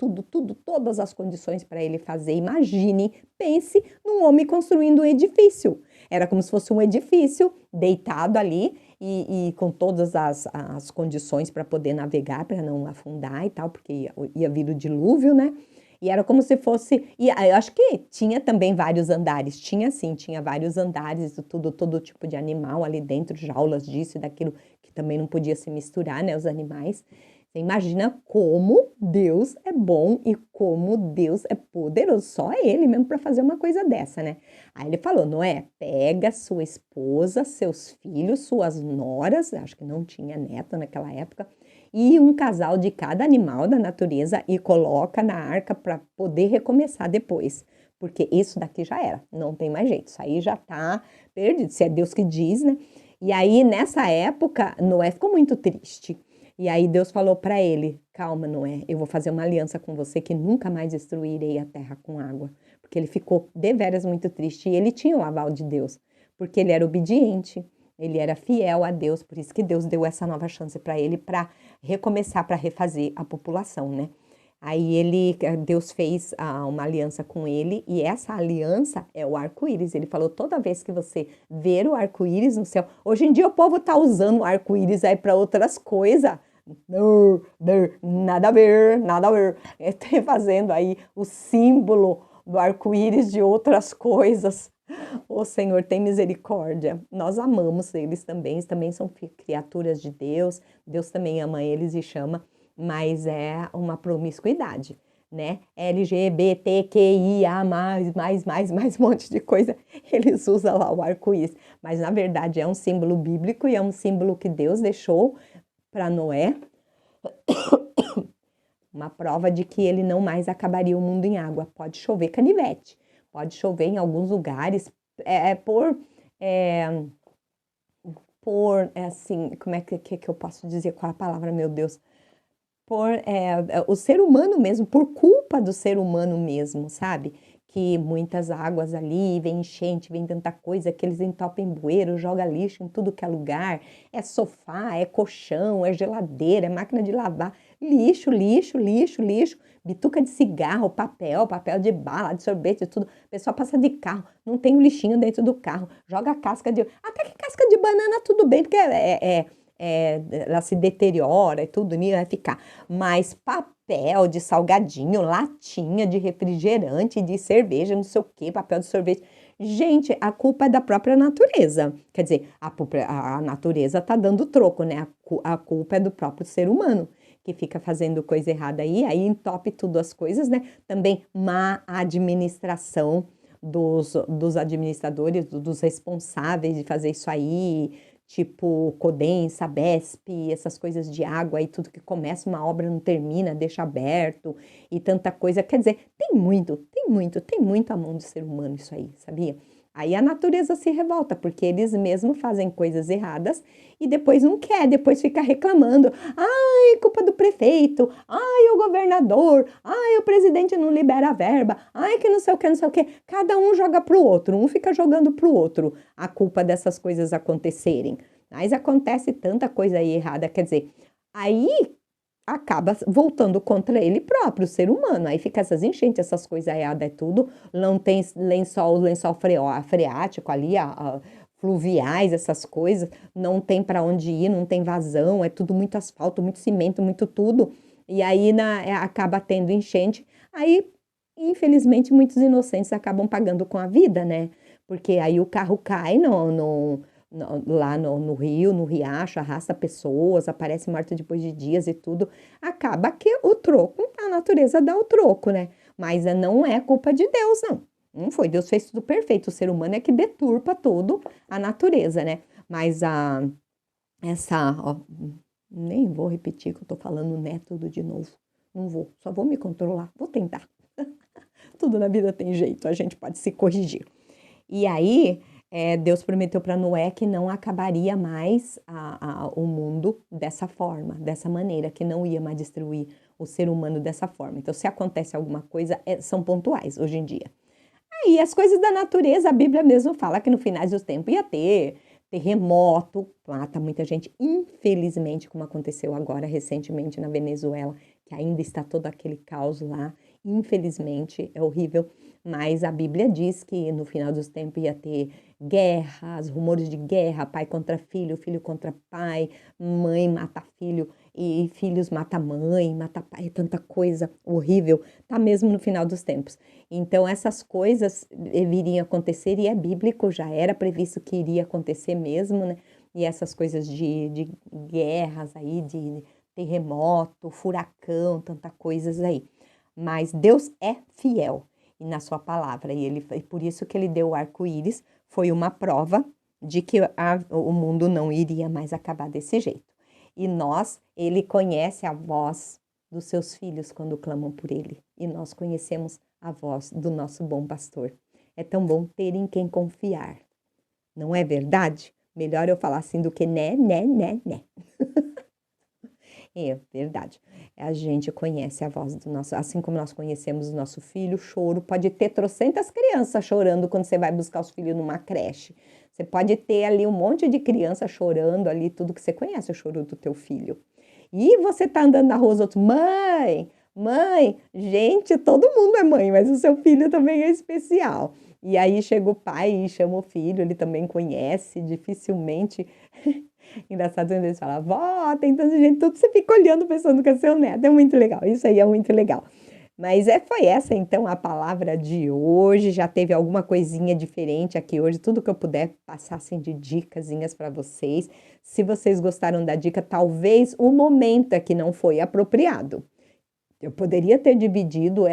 todas as condições para ele fazer. Imagine, pense num homem construindo um edifício. Era como se fosse um edifício deitado ali e com todas as condições para poder navegar, para não afundar e tal, porque ia vir o dilúvio, né? E era como se fosse, e eu acho que tinha também vários andares, tinha vários andares, todo tipo de animal ali dentro, jaulas disso e daquilo, que também não podia se misturar, né, os animais. Você imagina como Deus é bom e como Deus é poderoso, só ele mesmo para fazer uma coisa dessa, né? Aí ele falou, Noé, pega sua esposa, seus filhos, suas noras, acho que não tinha neto naquela época, e um casal de cada animal da natureza e coloca na arca para poder recomeçar depois. Porque isso daqui já era, não tem mais jeito, isso aí já tá perdido, se é Deus que diz, né? E aí, nessa época, Noé ficou muito triste. E aí Deus falou para ele, calma, Noé, eu vou fazer uma aliança com você que nunca mais destruirei a terra com água. Porque ele ficou deveras muito triste e ele tinha o aval de Deus, porque ele era obediente. Ele era fiel a Deus, por isso que Deus deu essa nova chance para ele para recomeçar, para refazer a população, né? Aí Deus fez uma aliança com ele e essa aliança é o arco-íris. Ele falou, toda vez que você ver o arco-íris no céu, hoje em dia o povo tá usando o arco-íris aí para outras coisas. Não, nada a ver, nada a ver. Está fazendo aí o símbolo do arco-íris de outras coisas. Ô Senhor, tem misericórdia. Nós amamos eles também são criaturas de Deus, Deus também ama eles e chama, mas é uma promiscuidade, né? LGBTQIA+, mais um monte de coisa, eles usam lá o arco-íris, mas na verdade é um símbolo bíblico e é um símbolo que Deus deixou para Noé, uma prova de que ele não mais acabaria o mundo em água. Pode chover canivete, pode chover em alguns lugares, assim, como é que eu posso dizer, qual é a palavra, meu Deus? O ser humano mesmo, por culpa do ser humano mesmo, sabe? Que muitas águas ali, vem enchente, vem tanta coisa, que eles entopem bueiro, joga lixo em tudo que é lugar, é sofá, é colchão, é geladeira, é máquina de lavar, lixo, bituca de cigarro, papel de bala, de sorvete, tudo. O pessoal passa de carro, não tem um lixinho dentro do carro, joga até que casca de banana tudo bem, porque ela se deteriora e tudo, nem vai ficar. Mas papel de salgadinho, latinha de refrigerante, de cerveja, não sei o quê, papel de sorvete. Gente, a culpa é da própria natureza. Quer dizer, a natureza tá dando troco, né? A culpa é do próprio ser humano, que fica fazendo coisa errada aí entope tudo as coisas, né? Também má administração dos administradores, dos responsáveis de fazer isso aí, tipo Codem, Sabesp, essas coisas de água e tudo que começa uma obra não termina, deixa aberto e tanta coisa. Quer dizer, tem muito a mão do ser humano isso aí, sabia? Aí a natureza se revolta, porque eles mesmos fazem coisas erradas e depois não quer, depois fica reclamando. Ai, culpa do prefeito, ai, o governador, ai, o presidente não libera a verba, ai, que não sei o que, não sei o que. Cada um joga pro outro, um fica jogando pro outro a culpa dessas coisas acontecerem. Mas acontece tanta coisa aí errada, quer dizer, aí acaba voltando contra ele próprio, o ser humano. Aí fica essas enchentes, essas coisas erradas, é tudo. Não tem lençol freático ali, fluviais, essas coisas. Não tem para onde ir, não tem vazão, é tudo muito asfalto, muito cimento, muito tudo. E aí acaba tendo enchente. Aí, infelizmente, muitos inocentes acabam pagando com a vida, né? Porque aí o carro cai lá no rio, no riacho, arrasta pessoas, aparece morto depois de dias e tudo. Acaba que o troco, a natureza dá o troco, né? Mas não é culpa de Deus, não. Não foi, Deus fez tudo perfeito, o ser humano é que deturpa tudo a natureza, né? Mas nem vou repetir que eu tô falando né tudo de novo. Não vou, só vou me controlar, vou tentar. Tudo na vida tem jeito, a gente pode se corrigir. E aí, Deus prometeu para Noé que não acabaria mais o mundo dessa forma, dessa maneira, que não ia mais destruir o ser humano dessa forma. Então, se acontece alguma coisa, são pontuais hoje em dia. Aí, as coisas da natureza, a Bíblia mesmo fala que no final dos tempos ia ter terremoto, mata muita gente, infelizmente, como aconteceu agora recentemente na Venezuela, que ainda está todo aquele caos lá, infelizmente, é horrível, mas a Bíblia diz que no final dos tempos ia ter guerras, rumores de guerra, pai contra filho contra pai, mãe mata filho e filhos mata mãe, mata pai, tanta coisa horrível, tá mesmo no final dos tempos. Então essas coisas viriam acontecer e é bíblico, já era previsto que iria acontecer mesmo, né? E essas coisas de guerras aí, de terremoto, furacão, tanta coisas aí. Mas Deus é fiel na sua palavra e por isso que ele deu o arco-íris, foi uma prova de que o mundo não iria mais acabar desse jeito. E ele conhece a voz dos seus filhos quando clamam por ele. E nós conhecemos a voz do nosso bom pastor. É tão bom ter em quem confiar. Não é verdade? Melhor eu falar assim do que né. É verdade. A gente conhece a voz do nosso, assim como nós conhecemos o nosso filho, choro. Pode ter trocentas crianças chorando quando você vai buscar os filhos numa creche. Você pode ter ali um monte de criança chorando ali, tudo que você conhece, o choro do teu filho. E você tá andando na rua, os outros, mãe, gente, todo mundo é mãe, mas o seu filho também é especial. E aí chega o pai e chama o filho, ele também conhece, dificilmente. Engraçado quando eles falam, vó, tem tanta gente, tudo você fica olhando pensando que é seu neto, é muito legal, isso aí é muito legal. Mas foi essa então a palavra de hoje. Já teve alguma coisinha diferente aqui hoje, tudo que eu puder passar assim de dicasinhas para vocês. Se vocês gostaram da dica, talvez o momento é que não foi apropriado. Eu poderia ter dividido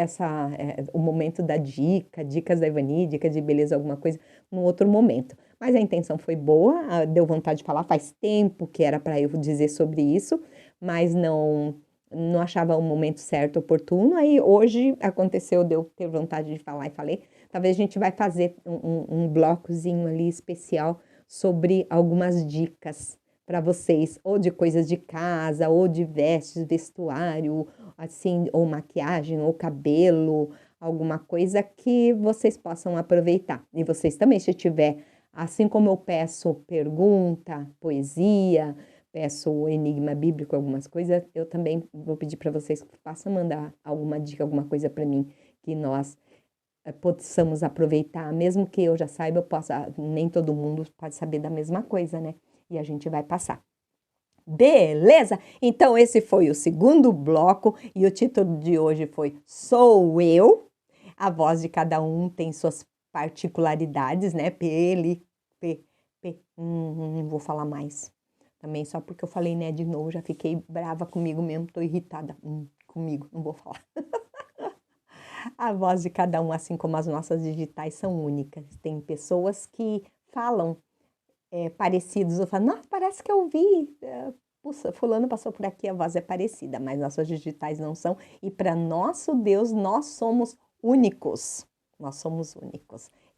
o momento da dica, dicas da Ivani, dicas de beleza, alguma coisa, num outro momento. Mas a intenção foi boa, deu vontade de falar, faz tempo que era para eu dizer sobre isso, mas não achava o momento certo, oportuno. Aí hoje aconteceu, deu ter vontade de falar e falei. Talvez a gente vai fazer um blocozinho ali especial sobre algumas dicas para vocês, ou de coisas de casa, ou de vestes, vestuário, assim, ou maquiagem, ou cabelo, alguma coisa que vocês possam aproveitar. E vocês também, se tiver, assim como eu peço pergunta, poesia, peço enigma bíblico, algumas coisas, eu também vou pedir para vocês que possam mandar alguma dica, alguma coisa para mim, que nós possamos aproveitar, mesmo que eu já saiba, nem todo mundo pode saber da mesma coisa, né? E a gente vai passar. Beleza? Então esse foi o segundo bloco e o título de hoje foi Sou Eu. A voz de cada um tem suas particularidades, né? Não vou falar mais. Também só porque eu falei, né, de novo, já fiquei brava comigo mesmo, tô irritada comigo, não vou falar. A voz de cada um, assim como as nossas digitais, são únicas. Tem pessoas que falam parecidos, eu falo, nossa, parece que eu vi, fulano passou por aqui, a voz é parecida, mas nossas digitais não são, e para nosso Deus, nós somos únicos,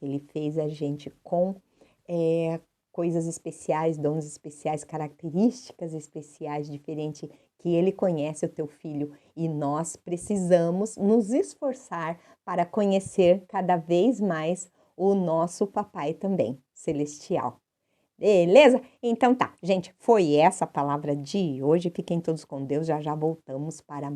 Ele fez a gente com coisas especiais, dons especiais, características especiais, diferentes, que Ele conhece o teu filho, e nós precisamos nos esforçar para conhecer cada vez mais o nosso papai também, celestial. Beleza? Então tá, gente, foi essa a palavra de hoje. Fiquem todos com Deus, já voltamos para o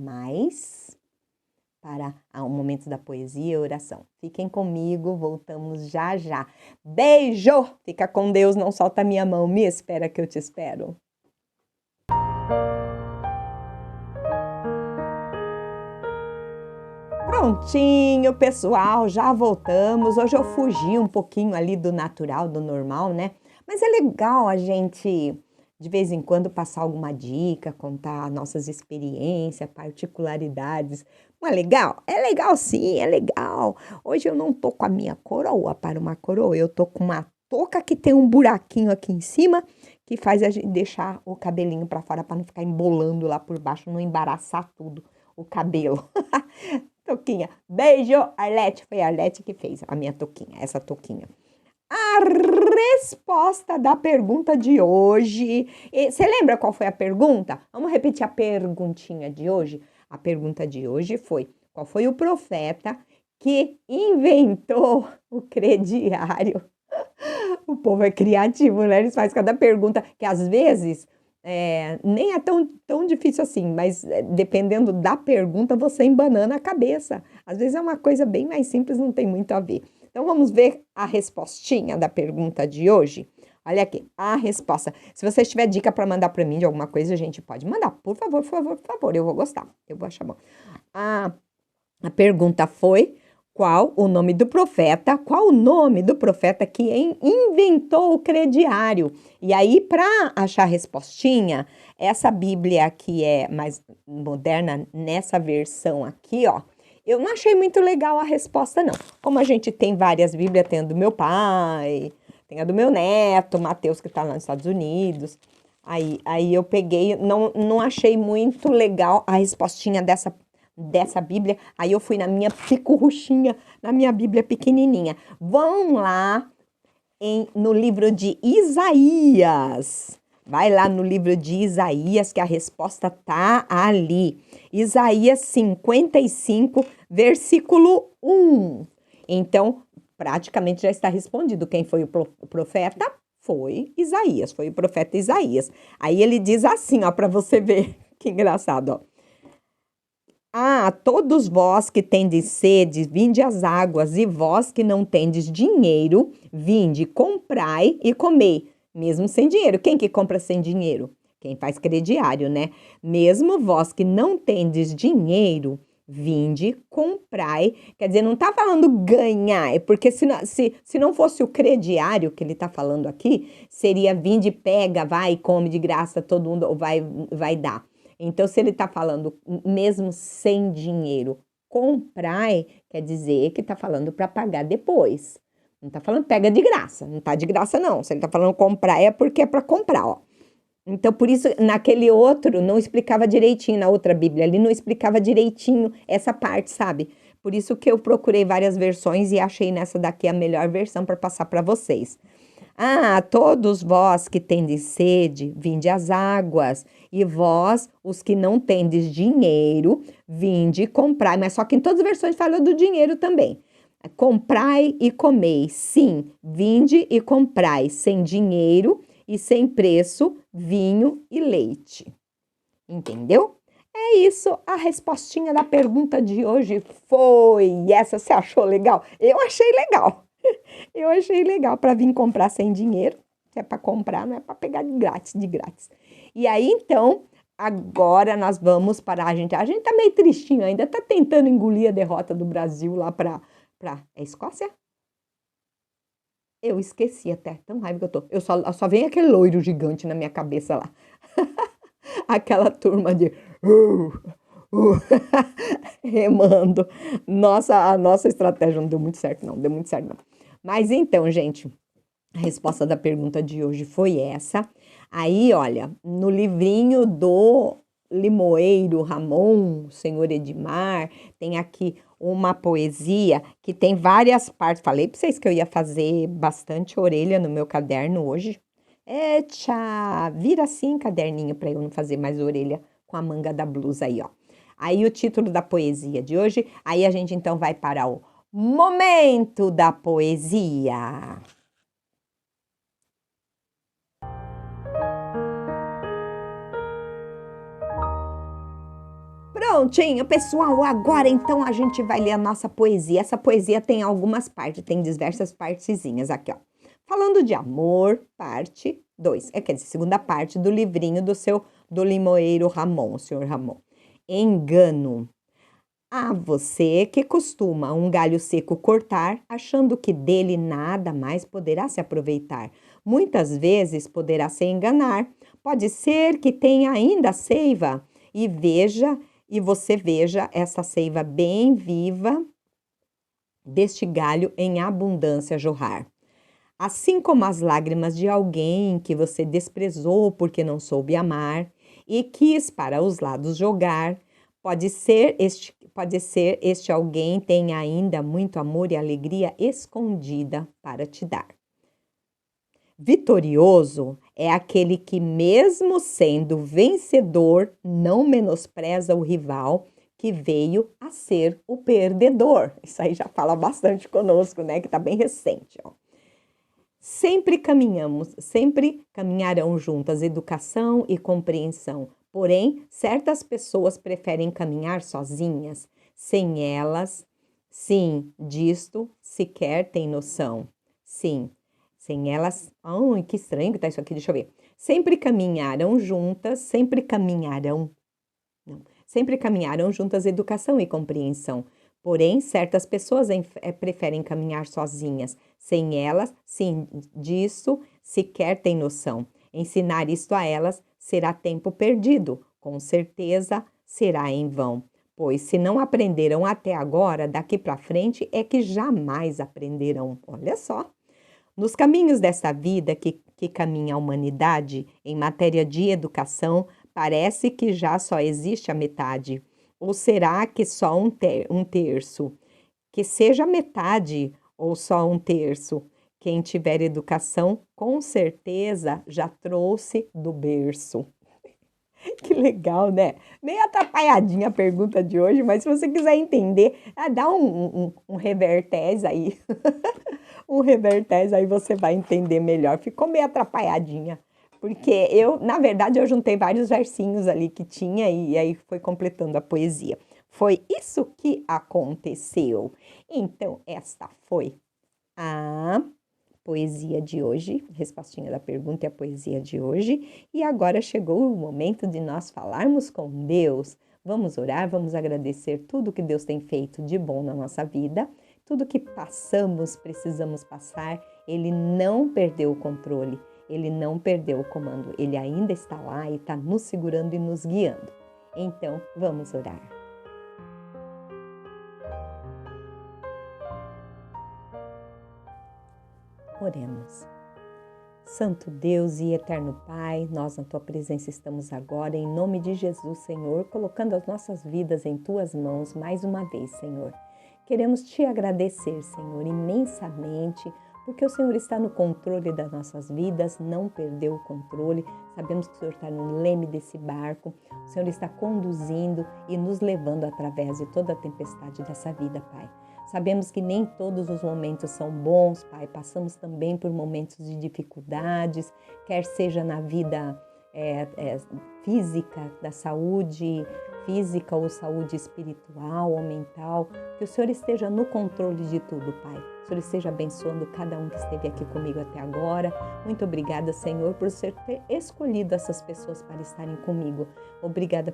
momento da poesia e oração. Fiquem comigo, voltamos já. Beijo! Fica com Deus, não solta a minha mão, me espera que eu te espero. Prontinho, pessoal, já voltamos. Hoje eu fugi um pouquinho ali do natural, do normal, né? Mas é legal a gente, de vez em quando, passar alguma dica, contar nossas experiências, particularidades. Não é legal? É legal sim, é legal. Hoje eu não tô com a minha coroa para uma coroa, eu tô com uma touca que tem um buraquinho aqui em cima, que faz a gente deixar o cabelinho para fora, para não ficar embolando lá por baixo, não embaraçar tudo o cabelo. Touquinha. Beijo, Arlete. Foi a Arlete que fez a minha touquinha, essa touquinha. A resposta da pergunta de hoje. Você lembra qual foi a pergunta? Vamos repetir a perguntinha de hoje? A pergunta de hoje foi: qual foi o profeta que inventou o crediário? O povo é criativo, né? Eles fazem cada pergunta que às vezes nem é tão difícil assim, mas dependendo da pergunta, você embanana a cabeça. Às vezes é uma coisa bem mais simples, não tem muito a ver. Então, vamos ver a respostinha da pergunta de hoje? Olha aqui, a resposta. Se você tiver dica para mandar para mim de alguma coisa, a gente pode mandar. Por favor, eu vou gostar. Eu vou achar bom. A pergunta foi: qual o nome do profeta que inventou o crediário? E aí, para achar a respostinha, essa Bíblia que é mais moderna, nessa versão aqui, ó, eu não achei muito legal a resposta, não. Como a gente tem várias Bíblias, tem a do meu pai, tem a do meu neto, Mateus, que está lá nos Estados Unidos. Aí eu peguei, não achei muito legal a respostinha dessa Bíblia. Aí eu fui na minha picurruchinha, na minha Bíblia pequenininha. Vão lá no livro de Isaías. Vai lá no livro de Isaías, que a resposta tá ali. Isaías 55, versículo 1. Então, praticamente já está respondido. Quem foi o profeta? Foi Isaías, foi o profeta Isaías. Aí ele diz assim, ó, para você ver, que engraçado, ó. Todos vós que tendes sede, vinde às águas, e vós que não tendes dinheiro, vinde, comprai e comei. Mesmo sem dinheiro. Quem que compra sem dinheiro? Quem faz crediário, né? Mesmo vós que não tendes dinheiro, vinde, comprai. Quer dizer, não está falando ganhar, porque se não fosse o crediário que ele está falando aqui, seria vinde, pega, vai, come de graça, todo mundo vai dar. Então, se ele está falando mesmo sem dinheiro, comprai, quer dizer que está falando para pagar depois. Não está falando pega de graça, não está de graça não. Se ele está falando comprar é porque é para comprar, ó. Então, por isso, naquele outro, não explicava direitinho, na outra Bíblia ali, não explicava direitinho essa parte, sabe? Por isso que eu procurei várias versões e achei nessa daqui a melhor versão para passar para vocês. Ah, todos vós que tendes sede, vinde às águas, e vós, os que não tendes dinheiro, vinde e comprai. Mas só que em todas as versões fala do dinheiro também. Comprai e comei, sim, vinde e comprai, sem dinheiro e sem preço, vinho e leite. Entendeu? É isso, a respostinha da pergunta de hoje foi essa. Você achou legal? Eu achei legal. Eu achei legal para vir comprar sem dinheiro. Se é para comprar, não é para pegar de grátis. E aí, então, agora nós vamos para a gente tá meio tristinho ainda, tá tentando engolir a derrota do Brasil lá para Escócia? Eu esqueci até, tão raiva que eu tô. Eu só vem aquele loiro gigante na minha cabeça lá. Aquela turma de remando. A nossa estratégia não deu muito certo, não. Mas então, gente, a resposta da pergunta de hoje foi essa. Aí, olha, no livrinho do Limoeiro Ramon, Senhor Edmar, tem aqui uma poesia que tem várias partes. Falei para vocês que eu ia fazer bastante orelha no meu caderno hoje. Tchá, vira assim caderninho para eu não fazer mais orelha com a manga da blusa aí, ó. Aí o título da poesia de hoje, aí a gente então vai para o momento da poesia. Prontinho, pessoal, agora então a gente vai ler a nossa poesia. Essa poesia tem algumas partes, tem diversas partezinhas aqui, ó. Falando de amor, parte 2, quer dizer, segunda parte do livrinho do Limoeiro Ramon, o senhor Ramon. Engano. Ah, você que costuma um galho seco cortar, achando que dele nada mais poderá se aproveitar. Muitas vezes poderá se enganar. Pode ser que tenha ainda seiva e você veja essa seiva bem viva deste galho em abundância jorrar. Assim como as lágrimas de alguém que você desprezou porque não soube amar e quis para os lados jogar, pode ser este alguém tenha ainda muito amor e alegria escondida para te dar. Vitorioso é aquele que, mesmo sendo vencedor, não menospreza o rival que veio a ser o perdedor. Isso aí já fala bastante conosco, né? Que tá bem recente, ó. Sempre caminharão juntas educação e compreensão. Porém, certas pessoas preferem caminhar sozinhas. Sem elas, sim, disto sequer tem noção. Sim, sem elas... Ai, que estranho que tá isso aqui, deixa eu ver. Sempre caminharam juntas educação e compreensão. Porém, certas pessoas preferem caminhar sozinhas. Sem elas, sim, disso sequer tem noção. Ensinar isto a elas será tempo perdido. Com certeza será em vão. Pois se não aprenderam até agora, daqui para frente é que jamais aprenderão. Olha só. Nos caminhos desta vida que caminha a humanidade, em matéria de educação, parece que já só existe a metade. Ou será que só um terço? Que seja metade ou só um terço. Quem tiver educação, com certeza já trouxe do berço. Que legal, né? Meio atrapalhadinha a pergunta de hoje, mas se você quiser entender, dá um revertés aí. Um revertés aí você vai entender melhor. Ficou meio atrapalhadinha. Porque na verdade, eu juntei vários versinhos ali que tinha e aí foi completando a poesia. Foi isso que aconteceu. Então, esta foi a poesia de hoje, respostinha da pergunta e a poesia de hoje. E agora chegou o momento de nós falarmos com Deus. Vamos orar, vamos agradecer tudo que Deus tem feito de bom na nossa vida, tudo que passamos, precisamos passar. Ele não perdeu o controle, Ele não perdeu o comando, Ele ainda está lá e está nos segurando e nos guiando. Então, vamos orar. Oremos. Santo Deus e eterno Pai, nós na Tua presença estamos agora, em nome de Jesus, Senhor, colocando as nossas vidas em Tuas mãos mais uma vez, Senhor. Queremos Te agradecer, Senhor, imensamente, porque o Senhor está no controle das nossas vidas, não perdeu o controle. Sabemos que o Senhor está no leme desse barco, o Senhor está conduzindo e nos levando através de toda a tempestade dessa vida, Pai. Sabemos que nem todos os momentos são bons, Pai. Passamos também por momentos de dificuldades, quer seja na vida física, da saúde física ou saúde espiritual ou mental. Que o Senhor esteja no controle de tudo, Pai. Que o Senhor esteja abençoando cada um que esteve aqui comigo até agora. Muito obrigada, Senhor, por ter escolhido essas pessoas para estarem comigo. Obrigada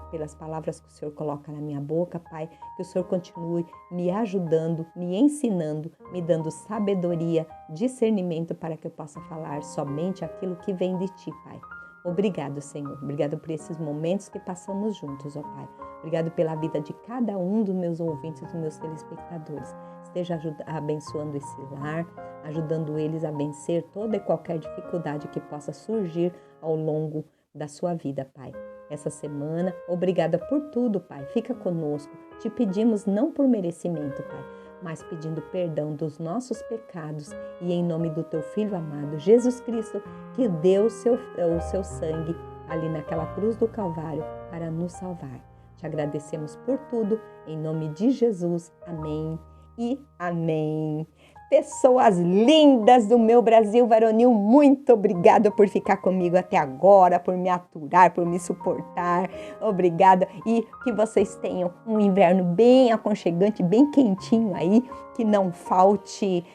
pelas palavras que o Senhor coloca na minha boca, Pai. Que o Senhor continue me ajudando, me ensinando, me dando sabedoria, discernimento para que eu possa falar somente aquilo que vem de Ti, Pai. Obrigado, Senhor. Obrigado por esses momentos que passamos juntos, ó Pai. Obrigado pela vida de cada um dos meus ouvintes, dos meus telespectadores. Esteja abençoando esse lar, ajudando eles a vencer toda e qualquer dificuldade que possa surgir ao longo da sua vida, Pai. Essa semana, obrigada por tudo, Pai. Fica conosco. Te pedimos não por merecimento, Pai, mas pedindo perdão dos nossos pecados e em nome do Teu Filho amado, Jesus Cristo, que deu o seu sangue ali naquela cruz do Calvário para nos salvar. Te agradecemos por tudo, em nome de Jesus. Amém e amém. Pessoas lindas do meu Brasil varonil, muito obrigada por ficar comigo até agora, por me aturar, por me suportar. Obrigada e que vocês tenham um inverno bem aconchegante, bem quentinho aí, que não falte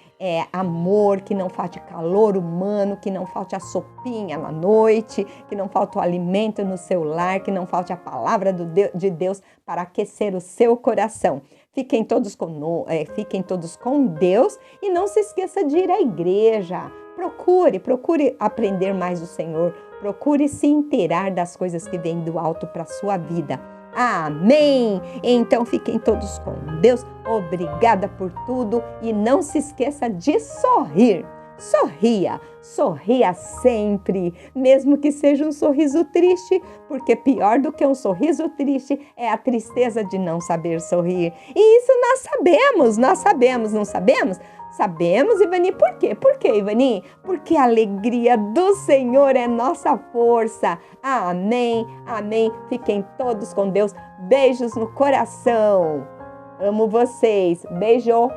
amor, que não falte calor humano, que não falte a sopinha na noite, que não falte o alimento no seu lar, que não falte a palavra de Deus para aquecer o seu coração. Fiquem todos com Deus e não se esqueça de ir à igreja. Procure aprender mais do Senhor. Procure se inteirar das coisas que vêm do alto para a sua vida. Amém! Então fiquem todos com Deus. Obrigada por tudo e não se esqueça de sorrir. Sorria sempre, mesmo que seja um sorriso triste, porque pior do que um sorriso triste é a tristeza de não saber sorrir. E isso nós sabemos, não sabemos? Sabemos, Ivani, por quê? Por quê, Ivani? Porque a alegria do Senhor é nossa força. Amém, amém. Fiquem todos com Deus. Beijos no coração. Amo vocês. Beijo.